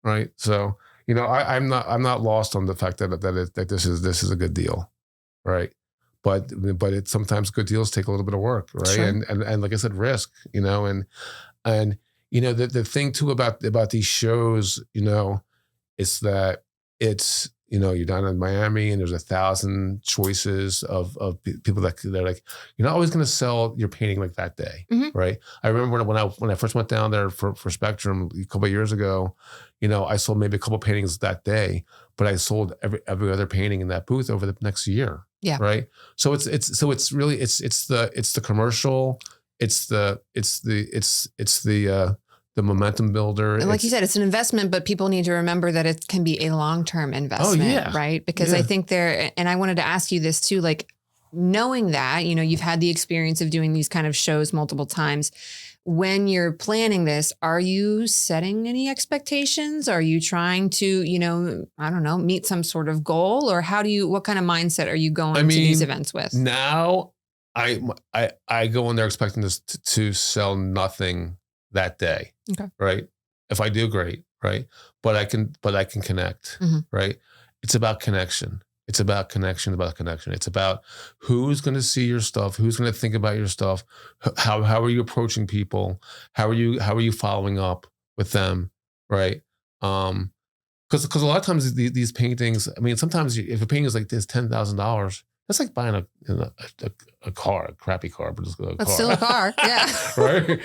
B: Right. So, I'm not lost on the fact that this is a good deal. Right. But sometimes good deals take a little bit of work. Right.
A: Sure.
B: And like I said, risk, and the thing too about these shows, is that it's, you're down in Miami and there's 1,000 choices of people that they're like, you're not always going to sell your painting like that day. Right. I remember when I first went down there for Spectrum a couple of years ago, I sold maybe a couple of paintings that day, but I sold every other painting in that booth over the next year.
A: Yeah.
B: Right. So it's really the commercial, it's the momentum builder.
A: And like you said, it's an investment, but people need to remember that it can be a long-term investment, right? Because I think and I wanted to ask you this too, like knowing that, you've had the experience of doing these kind of shows multiple times. When you're planning this, are you setting any expectations? Are you trying to, I don't know, meet some sort of goal, or what kind of mindset are you going to these events with?
B: Now I go in there expecting this to sell nothing that day.
A: Okay.
B: Right. If I do, great. Right. But I can connect. Right. It's about connection. It's about connection. It's about who's going to see your stuff, who's going to think about your stuff. How are you approaching people? How are you following up with them? Right. Because a lot of times these paintings, I mean, sometimes if a painting is like this $10,000, that's like buying a car, a crappy car, but it's a car.
A: It's still a car, yeah.
B: Right,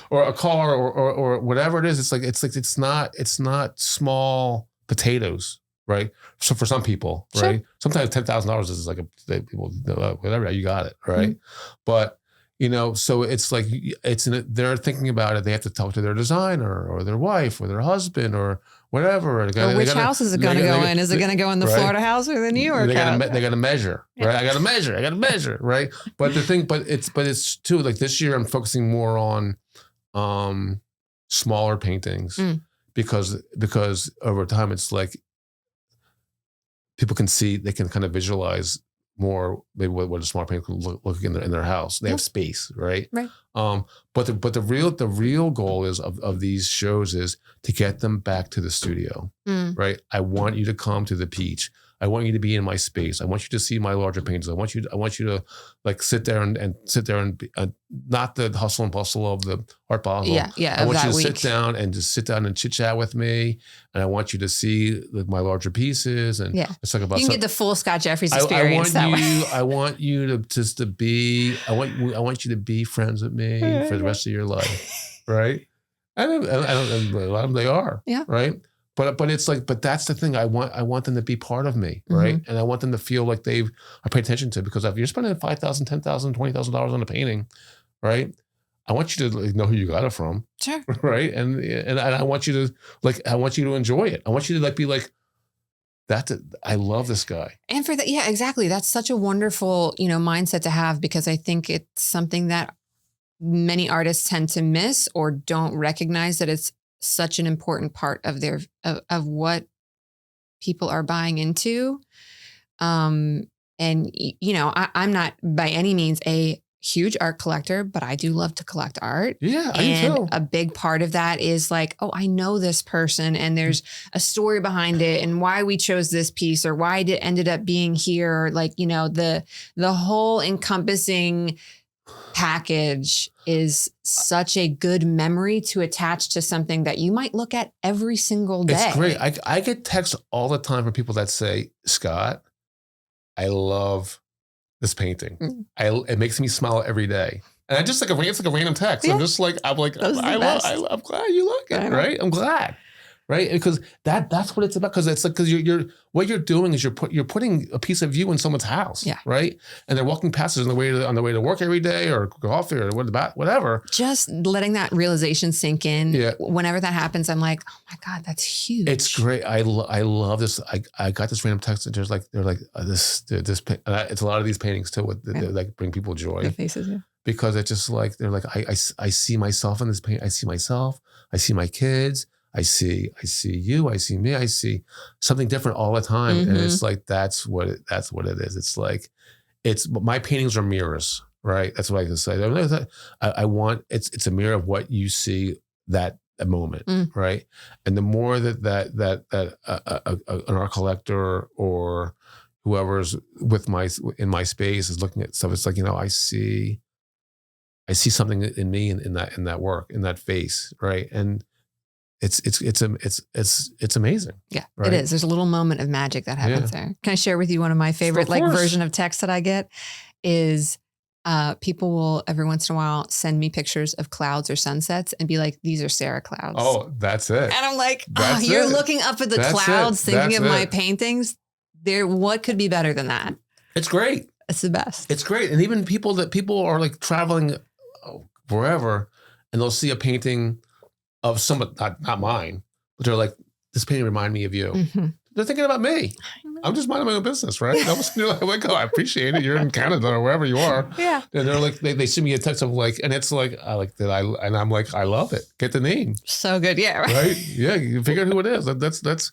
B: or a car, or whatever it is. It's not small potatoes, right? So for some people,
A: sure.
B: Right? Sometimes $10,000 is like people whatever, you got it, right? But so it's like they're thinking about it. They have to talk to their designer or their wife or their husband or whatever.
A: Or which house is it going to go in? Is it going to go in the Florida house or the New York house?
B: They got to measure, right? I got to measure, right? But it's too, like this year I'm focusing more on smaller paintings because over time it's like people can see, they can kind of visualize more maybe what a small painting can look in their house. They have space, right?
A: Right.
B: But the real goal is of these shows is to get them back to the studio, right? I want you to come to the Peach. I want you to be in my space. I want you to see my larger paintings. I want you to like sit there and be, not the hustle and bustle of the Art Basel.
A: Yeah.
B: I want you to sit down and chit chat with me. And I want you to see like my larger pieces. And let's talk about.
A: You can get the full Scott Jeffries experience
B: I want you to just to be. I want you to be friends with me for the rest of your life, right? And a lot of them they are, right? But it's like, but that's the thing. I want them to be part of me, right? And I want them to feel like I pay attention to, because if you're spending $5,000, $10,000, $20,000 on a painting, right? I want you to like know who you got it from,
A: sure,
B: right? And I want you to enjoy it. I want you to like be like, I love this guy.
A: And for that, yeah, exactly. That's such a wonderful, mindset to have, because I think it's something that many artists tend to miss or don't recognize, that it's such an important part of of what people are buying into. And I'm not by any means a huge art collector, but I do love to collect art.
B: Yeah, I
A: and
B: do too.
A: A big part of that is like, oh, I know this person and there's a story behind it and why we chose this piece or why it ended up being here. Or like, the whole encompassing package is such a good memory to attach to something that you might look at every single day.
B: It's great. I get texts all the time from people that say, Scott, I love this painting. It makes me smile every day. And I just it's like a random text. I'm like, I'm glad you like it, right? I'm glad. Right, because that's what it's about. Because it's like, because you're what you're doing is you're putting a piece of you in someone's house, right? And they're walking past us on the way to work every day or coffee or whatever.
A: Just letting that realization sink in. Yeah. Whenever that happens, I'm like, oh my God, that's huge.
B: It's great. I love this. I got this random text and they're like this. It's a lot of these paintings too. They like bring people joy.
A: The faces, yeah.
B: Because it's just like they're like I see myself in this paint. I see myself. I see my kids. I see you, I see me, I see something different all the time. And it's like, that's what it is. It's like, my paintings are mirrors, right? That's what I can say. I want, it's a mirror of what you see that moment, right? And the more that an art collector or whoever's in my space is looking at stuff, it's like, I see something in me in that work, in that face, right? And it's amazing. Yeah, right?
A: It is. There's a little moment of magic that happens there. Can I share with you one of my favorite version of text that I get is people will every once in a while send me pictures of clouds or sunsets and be like, these are Sarah clouds.
B: Oh, that's it.
A: And I'm like, you're looking up at the clouds thinking of my paintings. What could be better than that?
B: It's great.
A: It's the best.
B: It's great. And even people are like traveling wherever and they'll see a painting of someone, not mine, but they're like, this painting reminded me of you. They're thinking about me. I'm just minding my own business, right? I'm like, I appreciate it. You're in Canada or wherever you are.
A: Yeah.
B: And they're like, they send me a text of like, and it's like, I like that. And I'm like, I love it. Get the name.
A: So good. Yeah.
B: Right. Yeah. You figure out who it is. That's.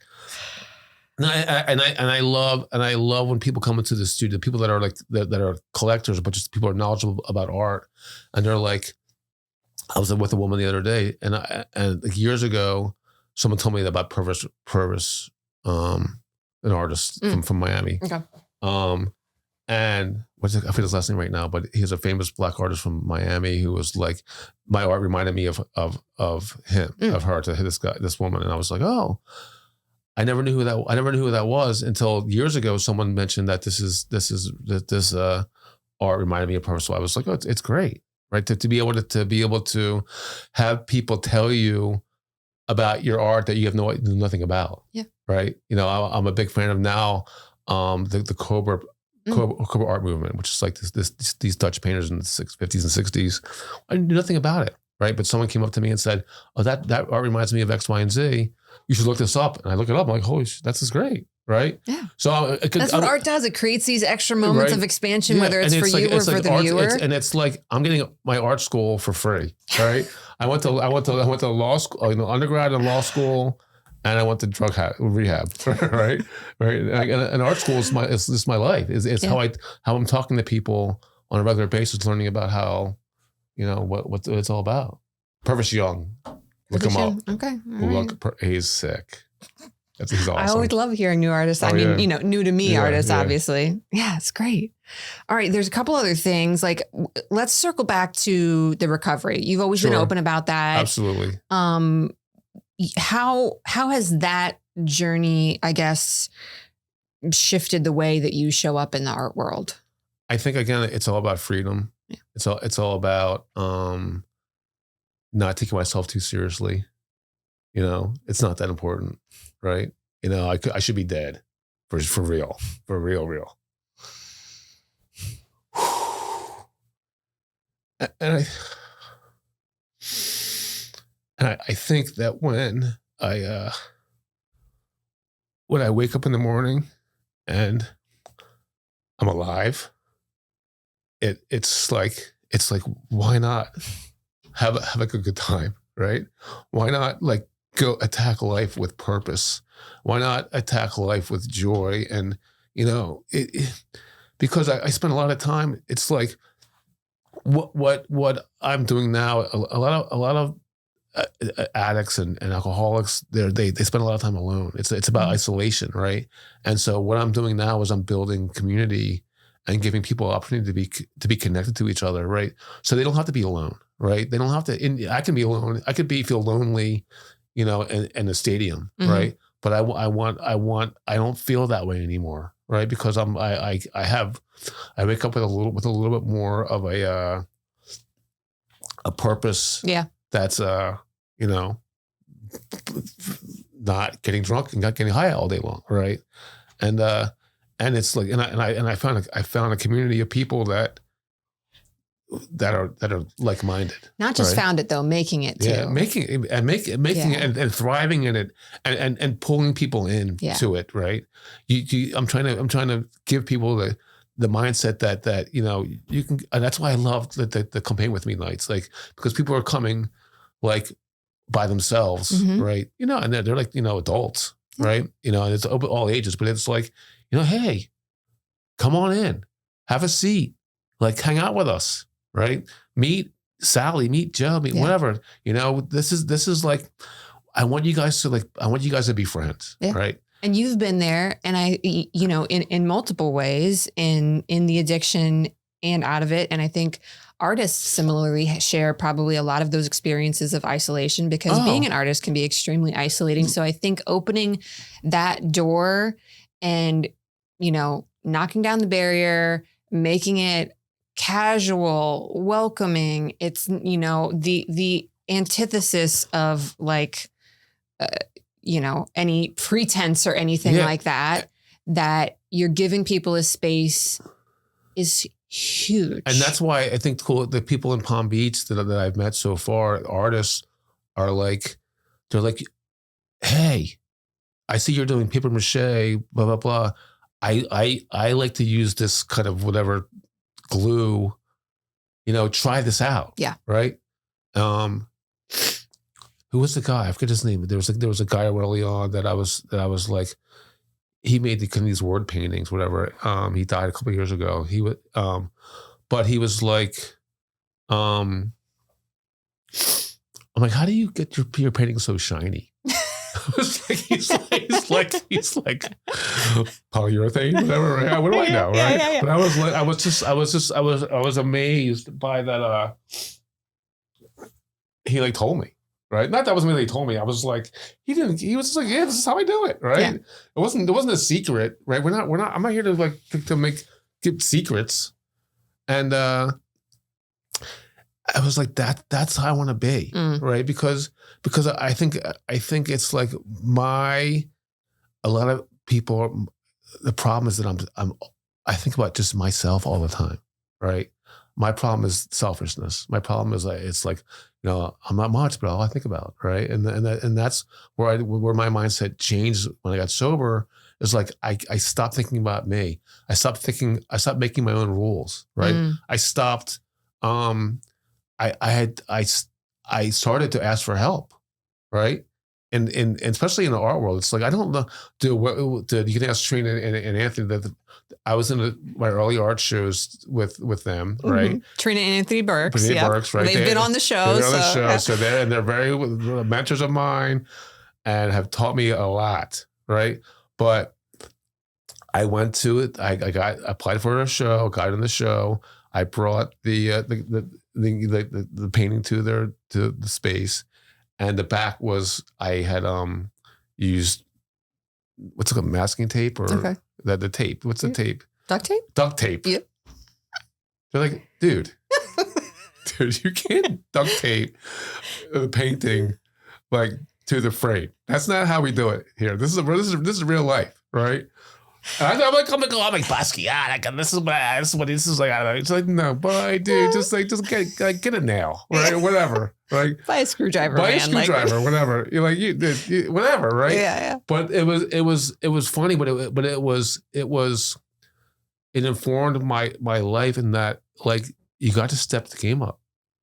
B: And I love when people come into the studio, people that are like, that are collectors, but just people are knowledgeable about art. And they're like, I was with a woman the other day, and like years ago, someone told me about Purvis, an artist from Miami. Okay. And I forget his last name right now, but he's a famous Black artist from Miami who was like, my art reminded me of him, of her, to this woman, and I was like, oh, I never knew who that was until years ago. Someone mentioned that this art reminded me of Purvis. So I was like, oh, it's great. Right. To be able to have people tell you about your art that you have nothing about. Yeah. Right. I'm a big fan of now the Cobra art movement, which is like these Dutch painters in the 50s and 60s. I knew nothing about it. Right. But someone came up to me and said, oh, that art reminds me of X, Y, and Z. you should look this up. And I look it up. I'm like, holy shit, this is great. Right.
A: Yeah.
B: So
A: that's what art does. It creates these extra moments of expansion, whether it's for you or for the viewer.
B: And it's like, I'm getting my art school for free. Right. I went to law school, undergrad and law school, and I went to drug rehab. Right. And art school is my life. It's how I'm talking to people on a regular basis, learning about how, what it's all about. Purvis Young. Look him up.
A: Okay.
B: He's sick. He's awesome.
A: I always love hearing new artists. New to me artists, obviously. Yeah, it's great. All right. There's a couple other things. Like, let's circle back to the recovery. You've always been open about that.
B: Absolutely.
A: How has that journey, I guess, shifted the way that you show up in the art world?
B: I think, again, it's all about freedom. Yeah. It's all about not taking myself too seriously. It's not that important. Right. I should be dead for real. And I think that when I wake up in the morning and I'm alive, it's like, why not have a good time? Right. Why not go attack life with purpose? Why not attack life with joy? And, because I spend a lot of time, it's like what I'm doing now, a lot of addicts and alcoholics, they spend a lot of time alone. It's about isolation. Right. And so what I'm doing now is I'm building community and giving people opportunity to be connected to each other. Right. So they don't have to be alone. Right. They don't have to, I can be alone. I could feel lonely, in a stadium, right? But I don't feel that way anymore, right? Because I wake up with a little bit more of a purpose.
A: Yeah.
B: That's not getting drunk and not getting high all day long, right? And it's like, and I found a community of people that are like-minded.
A: Not just found it though, making it too.
B: Yeah, making it and thriving in it and pulling people in to it, right? I'm trying to give people the mindset that you can, and that's why I love the Campaign With Me nights, because people are coming by themselves, right? And they're like, adults, right? And it's open all ages, but it's like, hey, come on in, have a seat, hang out with us. Right. Meet Sally, meet Joe, meet whatever, this is like, I want you guys to be friends. Yeah. Right.
A: And you've been there, and in multiple ways in the addiction and out of it. And I think artists similarly share probably a lot of those experiences of isolation, because being an artist can be extremely isolating. So I think opening that door and, knocking down the barrier, making it casual, welcoming. It's, the antithesis of any pretense or anything like that you're giving people a space is huge.
B: And that's why I think the people in Palm Beach that I've met so far, artists are they're like, hey, I see you're doing paper mache, blah, blah, blah. I like to use this kind of whatever glue, try this out.
A: Yeah.
B: Right. Who was the guy? I forget his name. There was a guy early on that I was like, he made these word paintings, whatever. He died a couple of years ago. He would, but he was like, I'm like, how do you get your painting so shiny? He's like polyurethane, whatever. Right? What do I know, right? Yeah. But I was amazed by that. He told me, right? Not that wasn't really he told me. I was like, he was just like, yeah, this is how I do it, right? Yeah. It wasn't a secret, right? We're not. I'm not here to give secrets, and I was like, that's how I want to be, right? Because I think it's like a lot of people, the problem is that I think about just myself all the time, right? My problem is selfishness. My problem is it's like, I'm not much, but all I think about, right? And that's where my mindset changed when I got sober. It's like I stopped thinking about me. I stopped making my own rules, right? I stopped. I started to ask for help, right? And especially in the art world, it's like I don't know. You can ask Trina and Anthony that I was in my early art shows with them, right?
A: Trina and Anthony Burks,
B: right?
A: They've been on the show,
B: so they're very mentors of mine, and have taught me a lot, right? But I went to it. I applied for a show, got in the show. I brought the painting to the space. And the back was, I had used, what's it called, masking tape or the tape. What's the tape?
A: Duct tape?
B: Duct tape.
A: Yep.
B: They're like, dude, you can't duct tape a painting like to the frame. That's not how we do it here. This is real life, right? And I'm like, Basquiat. This is like. It's like, no, boy, dude, just get a nail, right, or whatever, right?
A: Buy a screwdriver,
B: whatever. You're like, you whatever, right?
A: Yeah.
B: But it was funny, but it informed my life in that, like, you got to step the game up,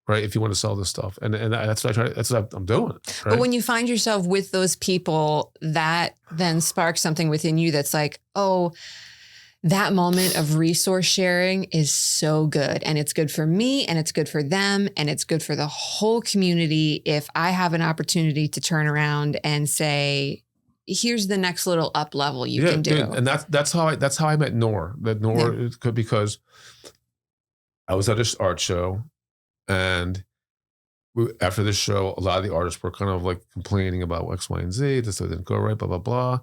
B: right? If you want to sell this stuff, and that's what I try. That's what I'm doing. Right?
A: But when you find yourself with those people, that then sparks something within you that's like, oh, that moment of resource sharing is so good, and it's good for me, and it's good for them, and it's good for the whole community. If I have an opportunity to turn around and say, here's the next little up level you can do,
B: dude, and that's how I met Noor. That Noor because I was at an art show. And after this show, a lot of the artists were kind of like complaining about X, Y, and Z. This didn't go right, blah, blah, blah.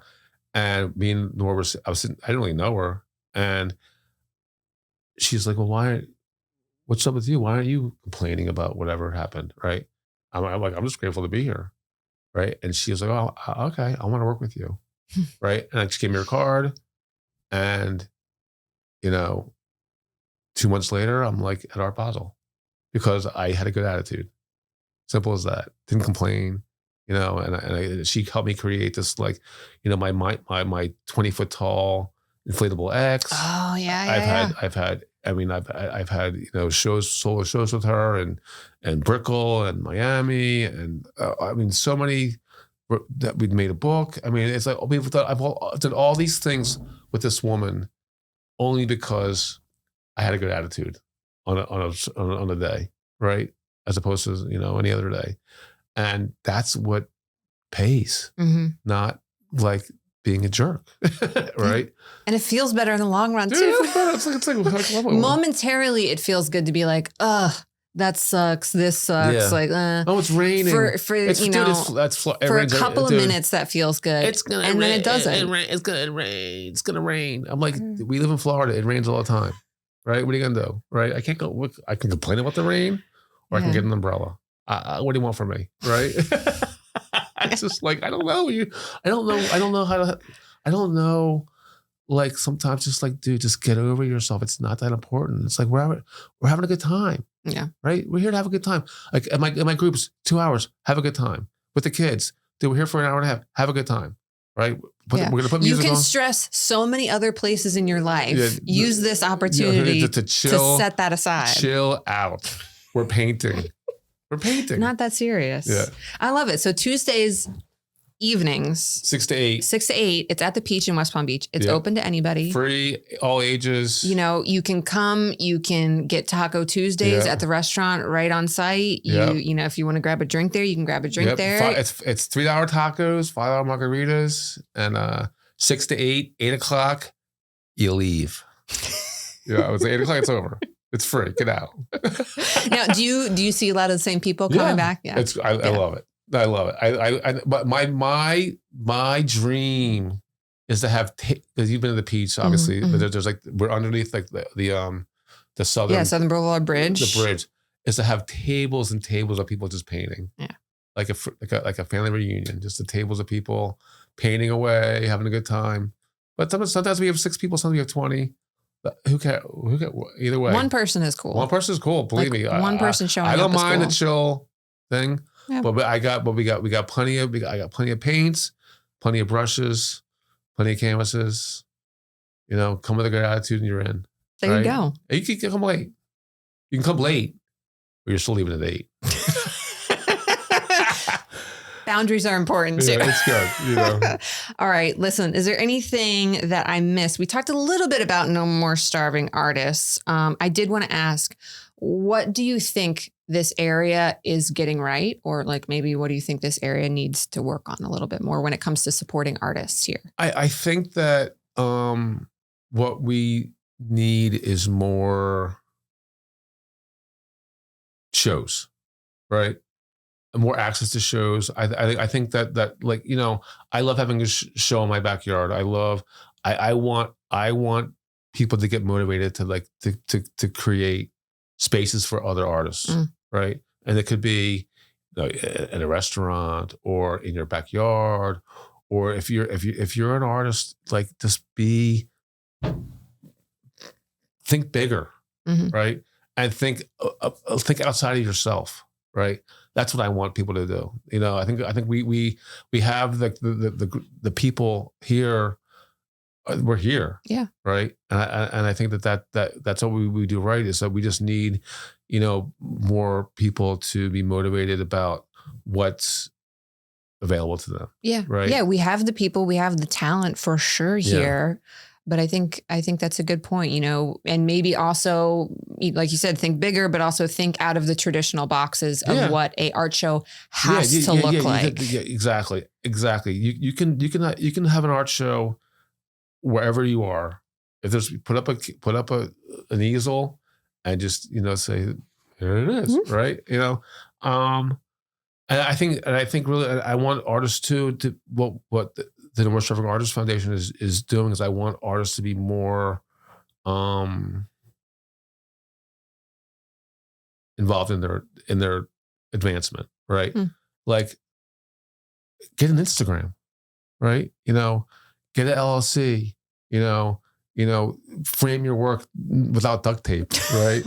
B: And me and Nora I didn't really know her. And she's like, well, what's up with you? Why aren't you complaining about whatever happened, right? I'm like, I'm just grateful to be here, right? And she was like, oh, okay, I want to work with you, right? And she gave me her card. And, 2 months later, I'm like at Art Basel. Because I had a good attitude, simple as that. Didn't complain, and she helped me create this, like, my 20-foot tall inflatable X.
A: Oh yeah.
B: I've had solo shows with her and Brickell and Miami and so many that we'd made a book. It's like I've done all these things with this woman only because I had a good attitude on a day, right? As opposed to, any other day. And that's what pays, not like being a jerk, right?
A: And it feels better in the long run, too.
B: It's like
A: momentarily, it feels good to be like, that sucks. This sucks.
B: Yeah.
A: Like,
B: oh, it's raining.
A: For a couple of minutes, that feels good.
B: It's gonna
A: and
B: rain.
A: Then it doesn't.
B: It's gonna rain. It's gonna rain. I'm like, we live in Florida. It rains all the time. Right? What are you going to do? Right? I can complain about the rain, or I can get an umbrella. What do you want from me? Right? It's just like, I don't know. I don't know. Like, sometimes just like, dude, just get over yourself. It's not that important. It's like, we're having a good time.
A: Yeah.
B: Right? We're here to have a good time. Like in my groups, 2 hours, have a good time. With the kids, dude, we're here for an hour and a half. Have a good time. Right? We're going to put music on.
A: You can stress so many other places in your life. Use this opportunity to set that aside.
B: Chill out. We're painting.
A: Not that serious.
B: Yeah.
A: I love it. So Tuesdays evenings.
B: 6 to 8.
A: 6 to 8. It's at the Peach in West Palm Beach. It's open to anybody.
B: Free, all ages.
A: You can come. You can get Taco Tuesdays at the restaurant right on site. If you want to grab a drink there, you can grab a drink there.
B: It's $3 tacos, $5 margaritas, and 6 to 8, 8 o'clock, you leave. I would say 8 o'clock, it's over. It's free. Get out.
A: Now, do you see a lot of the same people coming back? Yeah.
B: I love it. I love it. But my dream is to have, because you've been to the Peach, obviously, but there's like, we're underneath like the Southern
A: Boulevard Bridge.
B: The bridge is to have tables and tables of people just painting.
A: Yeah.
B: Like a family reunion, just the tables of people painting away, having a good time. But sometimes we have 6 people, sometimes we have 20. Who cares? Either way.
A: One person is cool.
B: One person is cool. Believe me.
A: One person showing up.
B: I don't mind
A: cool.
B: to chill thing. Yeah. But I got plenty of paints, plenty of brushes, plenty of canvases. Come with a good attitude and you're in.
A: There you go.
B: And you can come late. You can come late, but you're still leaving at 8.
A: Boundaries are important too.
B: Yeah, it's good.
A: All right. Listen, is there anything that I missed? We talked a little bit about No More Starving Artists. I did want to ask, what do you think this area is getting right? Or like maybe what do you think this area needs to work on a little bit more when it comes to supporting artists here?
B: I think that what we need is more shows, right? More access to shows. I think that like, I love having a show in my backyard. I want people to get motivated to like to create spaces for other artists, right? And it could be at a restaurant or in your backyard, or if you're an artist, like just think bigger, right? And think outside of yourself, right? That's what I want people to do. I think we have the people here. We're here,
A: yeah,
B: right. And I think that's what we do right, is that we just need, more people to be motivated about what's available to them.
A: Yeah,
B: right.
A: Yeah, we have the people, we have the talent for sure here. Yeah. But I think that's a good point, and maybe also, like you said, think bigger, but also think out of the traditional boxes of what a art show has to look like.
B: Yeah, exactly. You can have an art show wherever you are. If there's put up an easel and just say, here it is, right? And I think really I want artists to what the No More Starving Artists Foundation is doing is I want artists to be more involved in their advancement, right? Like get an Instagram, right? Get an LLC, frame your work without duct tape, right?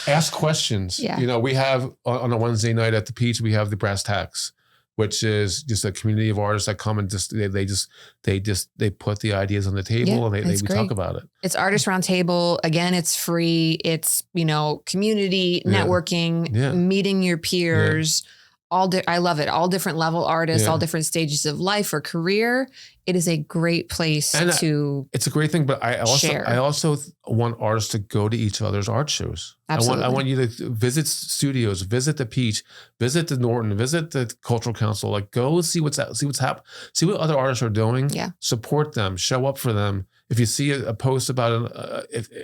B: Ask questions.
A: Yeah.
B: We have on a Wednesday night at the Peach, we have the Brass Tacks, which is just a community of artists that come and they put the ideas on the table and we talk about it.
A: It's Artist Roundtable. Again, it's free. It's, community networking, meeting your peers. I love it. All different level artists, all different stages of life or career. It is a great place to.
B: It's a great thing, but I also want artists to go to each other's art shows.
A: Absolutely.
B: I want you to visit studios, visit the Peach, visit the Norton, visit the Cultural Council. Like go see what's happening, see what other artists are doing.
A: Yeah.
B: Support them, show up for them. If you see a post about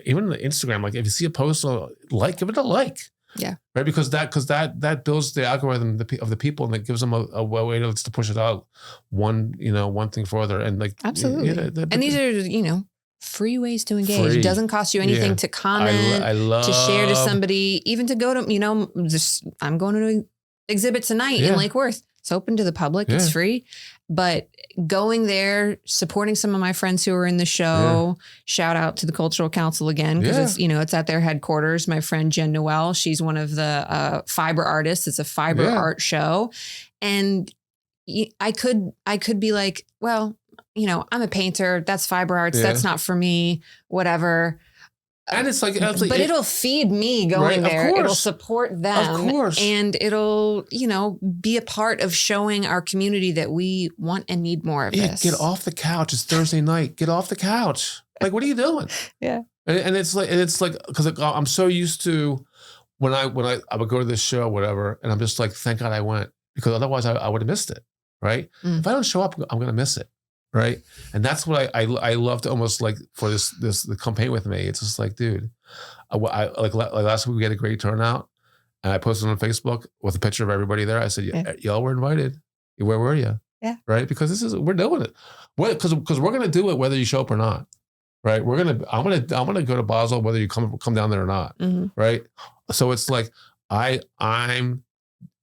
B: even on Instagram, like if you see a post, give it a like.
A: Yeah.
B: Right. Because that builds the algorithm of the people, and it gives them a way to push it out one thing further. And like,
A: absolutely. And these are, free ways to engage. It doesn't cost you anything to comment,
B: I love
A: to share to somebody, even to go to, I'm going to an exhibit tonight in Lake Worth. It's open to the public. It's free. But going there, supporting some of my friends who are in the show, shout out to the Cultural Council again, because it's, it's at their headquarters. My friend Jen Noel, she's one of the fiber artists. It's a fiber art show. And I could be like, well, I'm a painter. That's fiber arts. That's not for me, whatever.
B: And it's like,
A: but it'll feed me going there. It'll support them.
B: Of course.
A: And it'll, be a part of showing our community that we want and need more of this.
B: Get off the couch. It's Thursday night. Get off the couch. Like, what are you doing?
A: Yeah.
B: And it's like, because I'm so used to when I would go to this show, whatever, and I'm just like, thank God I went, because otherwise I would have missed it. Right. If I don't show up, I'm going to miss it. Right. And that's what I love to almost like for the campaign with me. It's just like, dude, I like last week we had a great turnout, and I posted on Facebook with a picture of everybody there. I said, y'all were invited. Where were you?
A: Yeah.
B: Right. Because we're doing it. Because we're going to do it whether you show up or not. Right. I'm going to go to Basel whether you come down there or not. Right. So it's like, I'm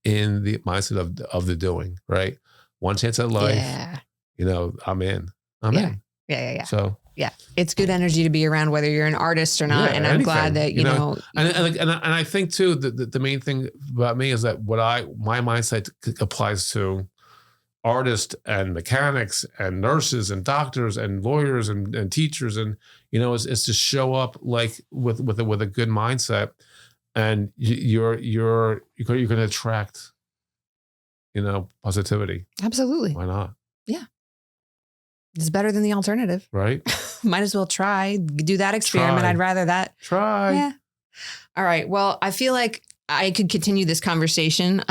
B: in the mindset of the doing, right? One chance at life.
A: Yeah.
B: I'm in. I'm in.
A: Yeah.
B: So
A: Yeah. It's good energy to be around, whether you're an artist or not. And I'm glad that, you know.
B: And I think too, the main thing about me is that my mindset applies to artists and mechanics and nurses and doctors and lawyers and teachers. And, you know, it's to show up like with a good mindset, and you're going to attract, you know, positivity.
A: Absolutely.
B: Why not?
A: Yeah. It's better than the alternative.
B: Right.
A: Might as well do that experiment. I'd rather that.
B: Try.
A: Yeah. All right. Well, I feel like I could continue this conversation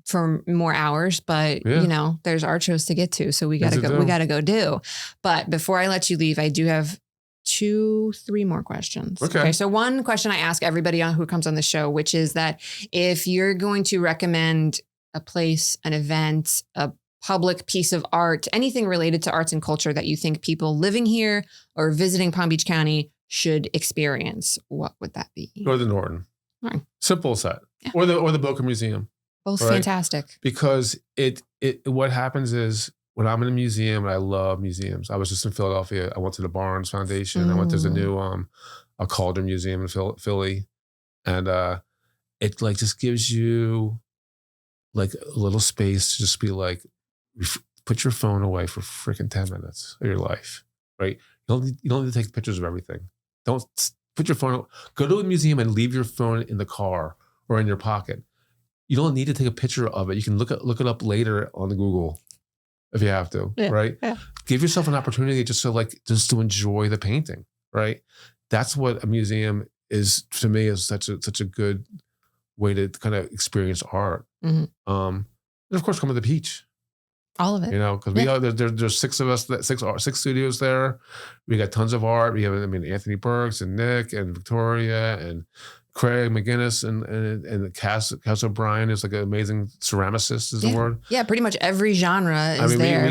A: for more hours, but you know, there's art shows to get to. So we got to go. We got to go do. But before I let you leave, I do have 2-3 more questions. Okay. So one question I ask everybody who comes on the show, which is that if you're going to recommend a place, an event, a public piece of art, anything related to arts and culture that you think people living here or visiting Palm Beach County should experience, what would that be?
B: Go to the Norton.
A: Right.
B: Simple as that. Yeah. Or the Boca Museum.
A: Both fantastic.
B: Because what happens is when I'm in a museum, and I love museums. I was just in Philadelphia. I went to the Barnes Foundation. There's a new a Calder Museum in Philly. And it like just gives you like a little space to just be like, put your phone away for freaking 10 minutes of your life, right? You don't need to take pictures of everything. Don't put your phone, go to a museum and leave your phone in the car or in your pocket. You don't need to take a picture of it. You can look it up later on the Google if you have to, right? Yeah. Give yourself an opportunity just to enjoy the painting, right? That's what a museum is to me, is such a good way to kind of experience art. Mm-hmm. And of course, come to the beach.
A: All of it,
B: you know, because there's 6 of us, 6 studios there. We got tons of art. We have, Anthony Burks and Nick and Victoria and Craig McGinnis and Cass O'Brien is like an amazing ceramicist is the word.
A: Yeah, pretty much every genre is there.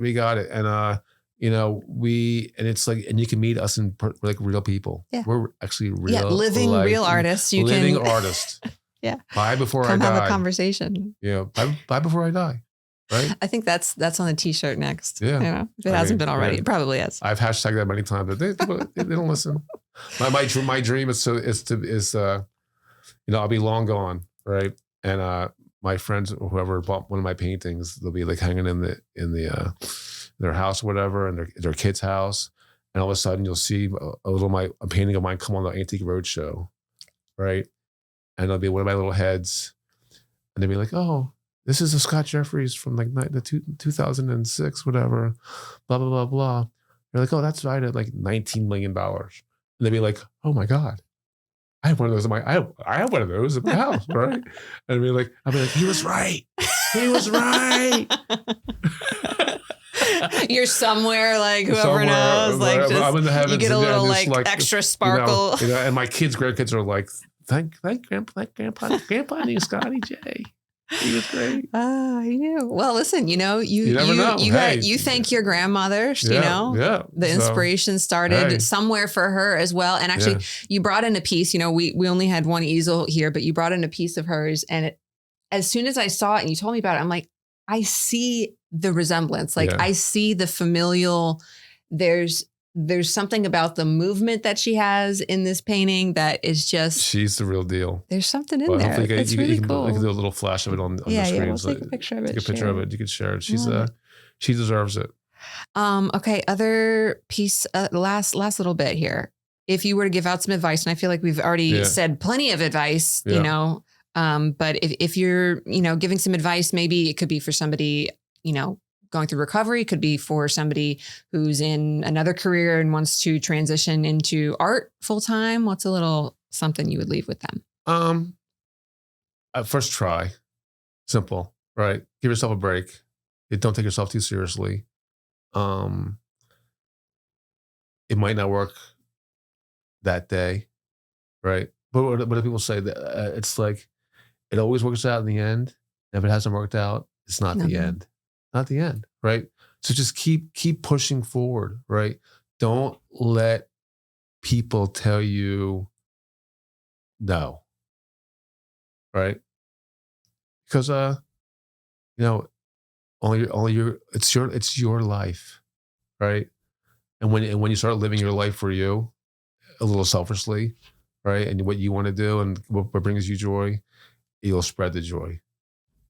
B: We got it, and you know, and it's like, and you can meet us like real people. Yeah, we're actually real,
A: real artists.
B: Artists.
A: Yeah,
B: buy before I die.
A: Have a conversation.
B: Yeah, buy before I die. Right.
A: I think that's on a t-shirt next.
B: Yeah.
A: You know, if it hasn't been already, it probably is.
B: I've hashtagged that many times, but they don't listen. My dream is you know, I'll be long gone, right? And my friends, whoever bought one of my paintings, they'll be like hanging in their house or whatever, and their kid's house, and all of a sudden you'll see a painting of mine come on the Antique Roadshow, right? And it'll be one of my little heads, and they'll be like, "Oh, this is a Scott Jeffries from like the 2006, whatever, blah, blah, blah, blah." You're like, "Oh, that's right at like $19 million. And they'd be like, "Oh my God, I have one of those I have one of those in my house," right? And I'd be like, he was right. He was right.
A: You're somewhere, like whoever knows, like just, I'm in the heavens, you get a little like extra sparkle.
B: You know, and my grandkids are like, thank Grandpa knew Scotty J. He was great.
A: He knew. Well, listen, you know, you thank your grandmother, you know, the inspiration started somewhere for her as well. And actually you brought in a piece, you know, we only had one easel here, but you brought in a piece of hers. And as soon as I saw it and you told me about it, I'm like, I see the resemblance. Like I see the familial, there's something about the movement that she has in this painting that is just... She's
B: the real deal.
A: There's something in there. It's really cool.
B: You can do a little flash of it on the screen.
A: Yeah, we'll take a picture of it.
B: Take a picture of it. You can share it. She deserves it.
A: Okay, other piece, last little bit here. If you were to give out some advice, and I feel like we've already said plenty of advice, you know, but if you're, you know, giving some advice, maybe it could be for somebody, you know, going through recovery, could be for somebody who's in another career and wants to transition into art full time. What's a little something you would leave with them?
B: First try. Simple, right? Give yourself a break. Don't take yourself too seriously. It might not work that day, right? But what do people say? That it's like, it always works out in the end. If it hasn't worked out, it's not the end. Not the end, right? So just keep pushing forward, right? Don't let people tell you no, right? Because you know, it's your life, right? And when you start living your life for you, a little selfishly, right, and what you want to do and what brings you joy, you'll spread the joy.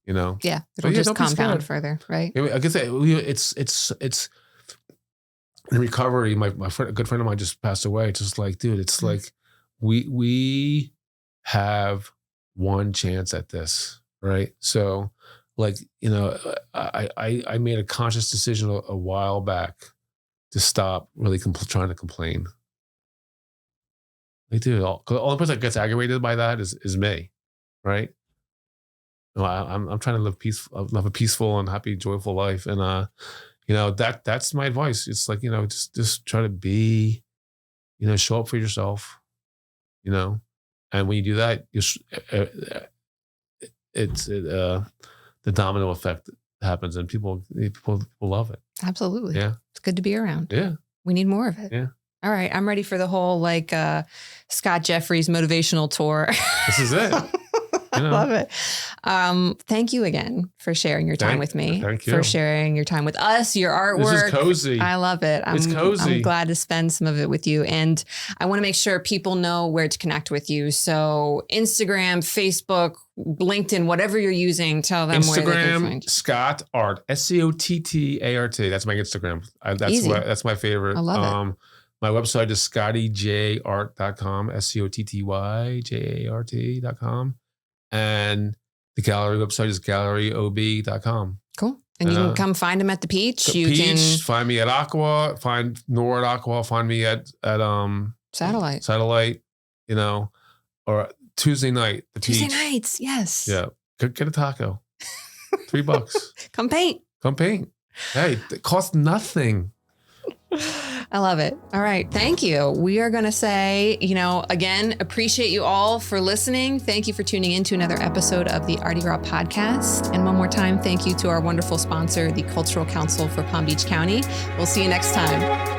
A: Yeah, it'll just compound further, right?
B: I mean, I can say it's in recovery. My friend, a good friend of mine, just passed away. It's just like, dude, it's like we have one chance at this, right? So, like, I made a conscious decision a while back to stop really trying to complain. Like, dude, the only person that gets aggravated by that is me, right? I'm trying to live a peaceful and happy, joyful life, and that's my advice. It's like, just try to be, show up for yourself, and when you do that, the domino effect happens, and people love it.
A: Absolutely,
B: yeah,
A: it's good to be around.
B: Yeah,
A: we need more of it.
B: Yeah.
A: All right, I'm ready for the whole Scott Jeffries motivational tour.
B: This is it.
A: I love it. Thank you again for sharing your time with me.
B: Thank you.
A: For sharing your time with us, your artwork.
B: This is cozy.
A: I love it.
B: It's cozy.
A: I'm glad to spend some of it with you. And I want to make sure people know where to connect with you. So Instagram, Facebook, LinkedIn, whatever you're using, tell them where they can find you.
B: Scott Art, SCOTTART. That's my Instagram. That's my favorite.
A: I love it.
B: My website is scottyjart.com, SCOTTYJART.com. And the gallery website is galleryob.com.
A: Cool. And you can come find them at the Peach.
B: Can find me at Aqua, find Nora at Aqua, find me at
A: Satellite,
B: or Tuesday night. The
A: Tuesday
B: Peach.
A: nights, yes.
B: Yeah. Get a taco. $3.
A: Come paint.
B: Hey, it costs nothing.
A: I love it. All right. Thank you. We are going to say, again, appreciate you all for listening. Thank you for tuning in to another episode of the Artie Raw podcast. And one more time, thank you to our wonderful sponsor, the Cultural Council for Palm Beach County. We'll see you next time.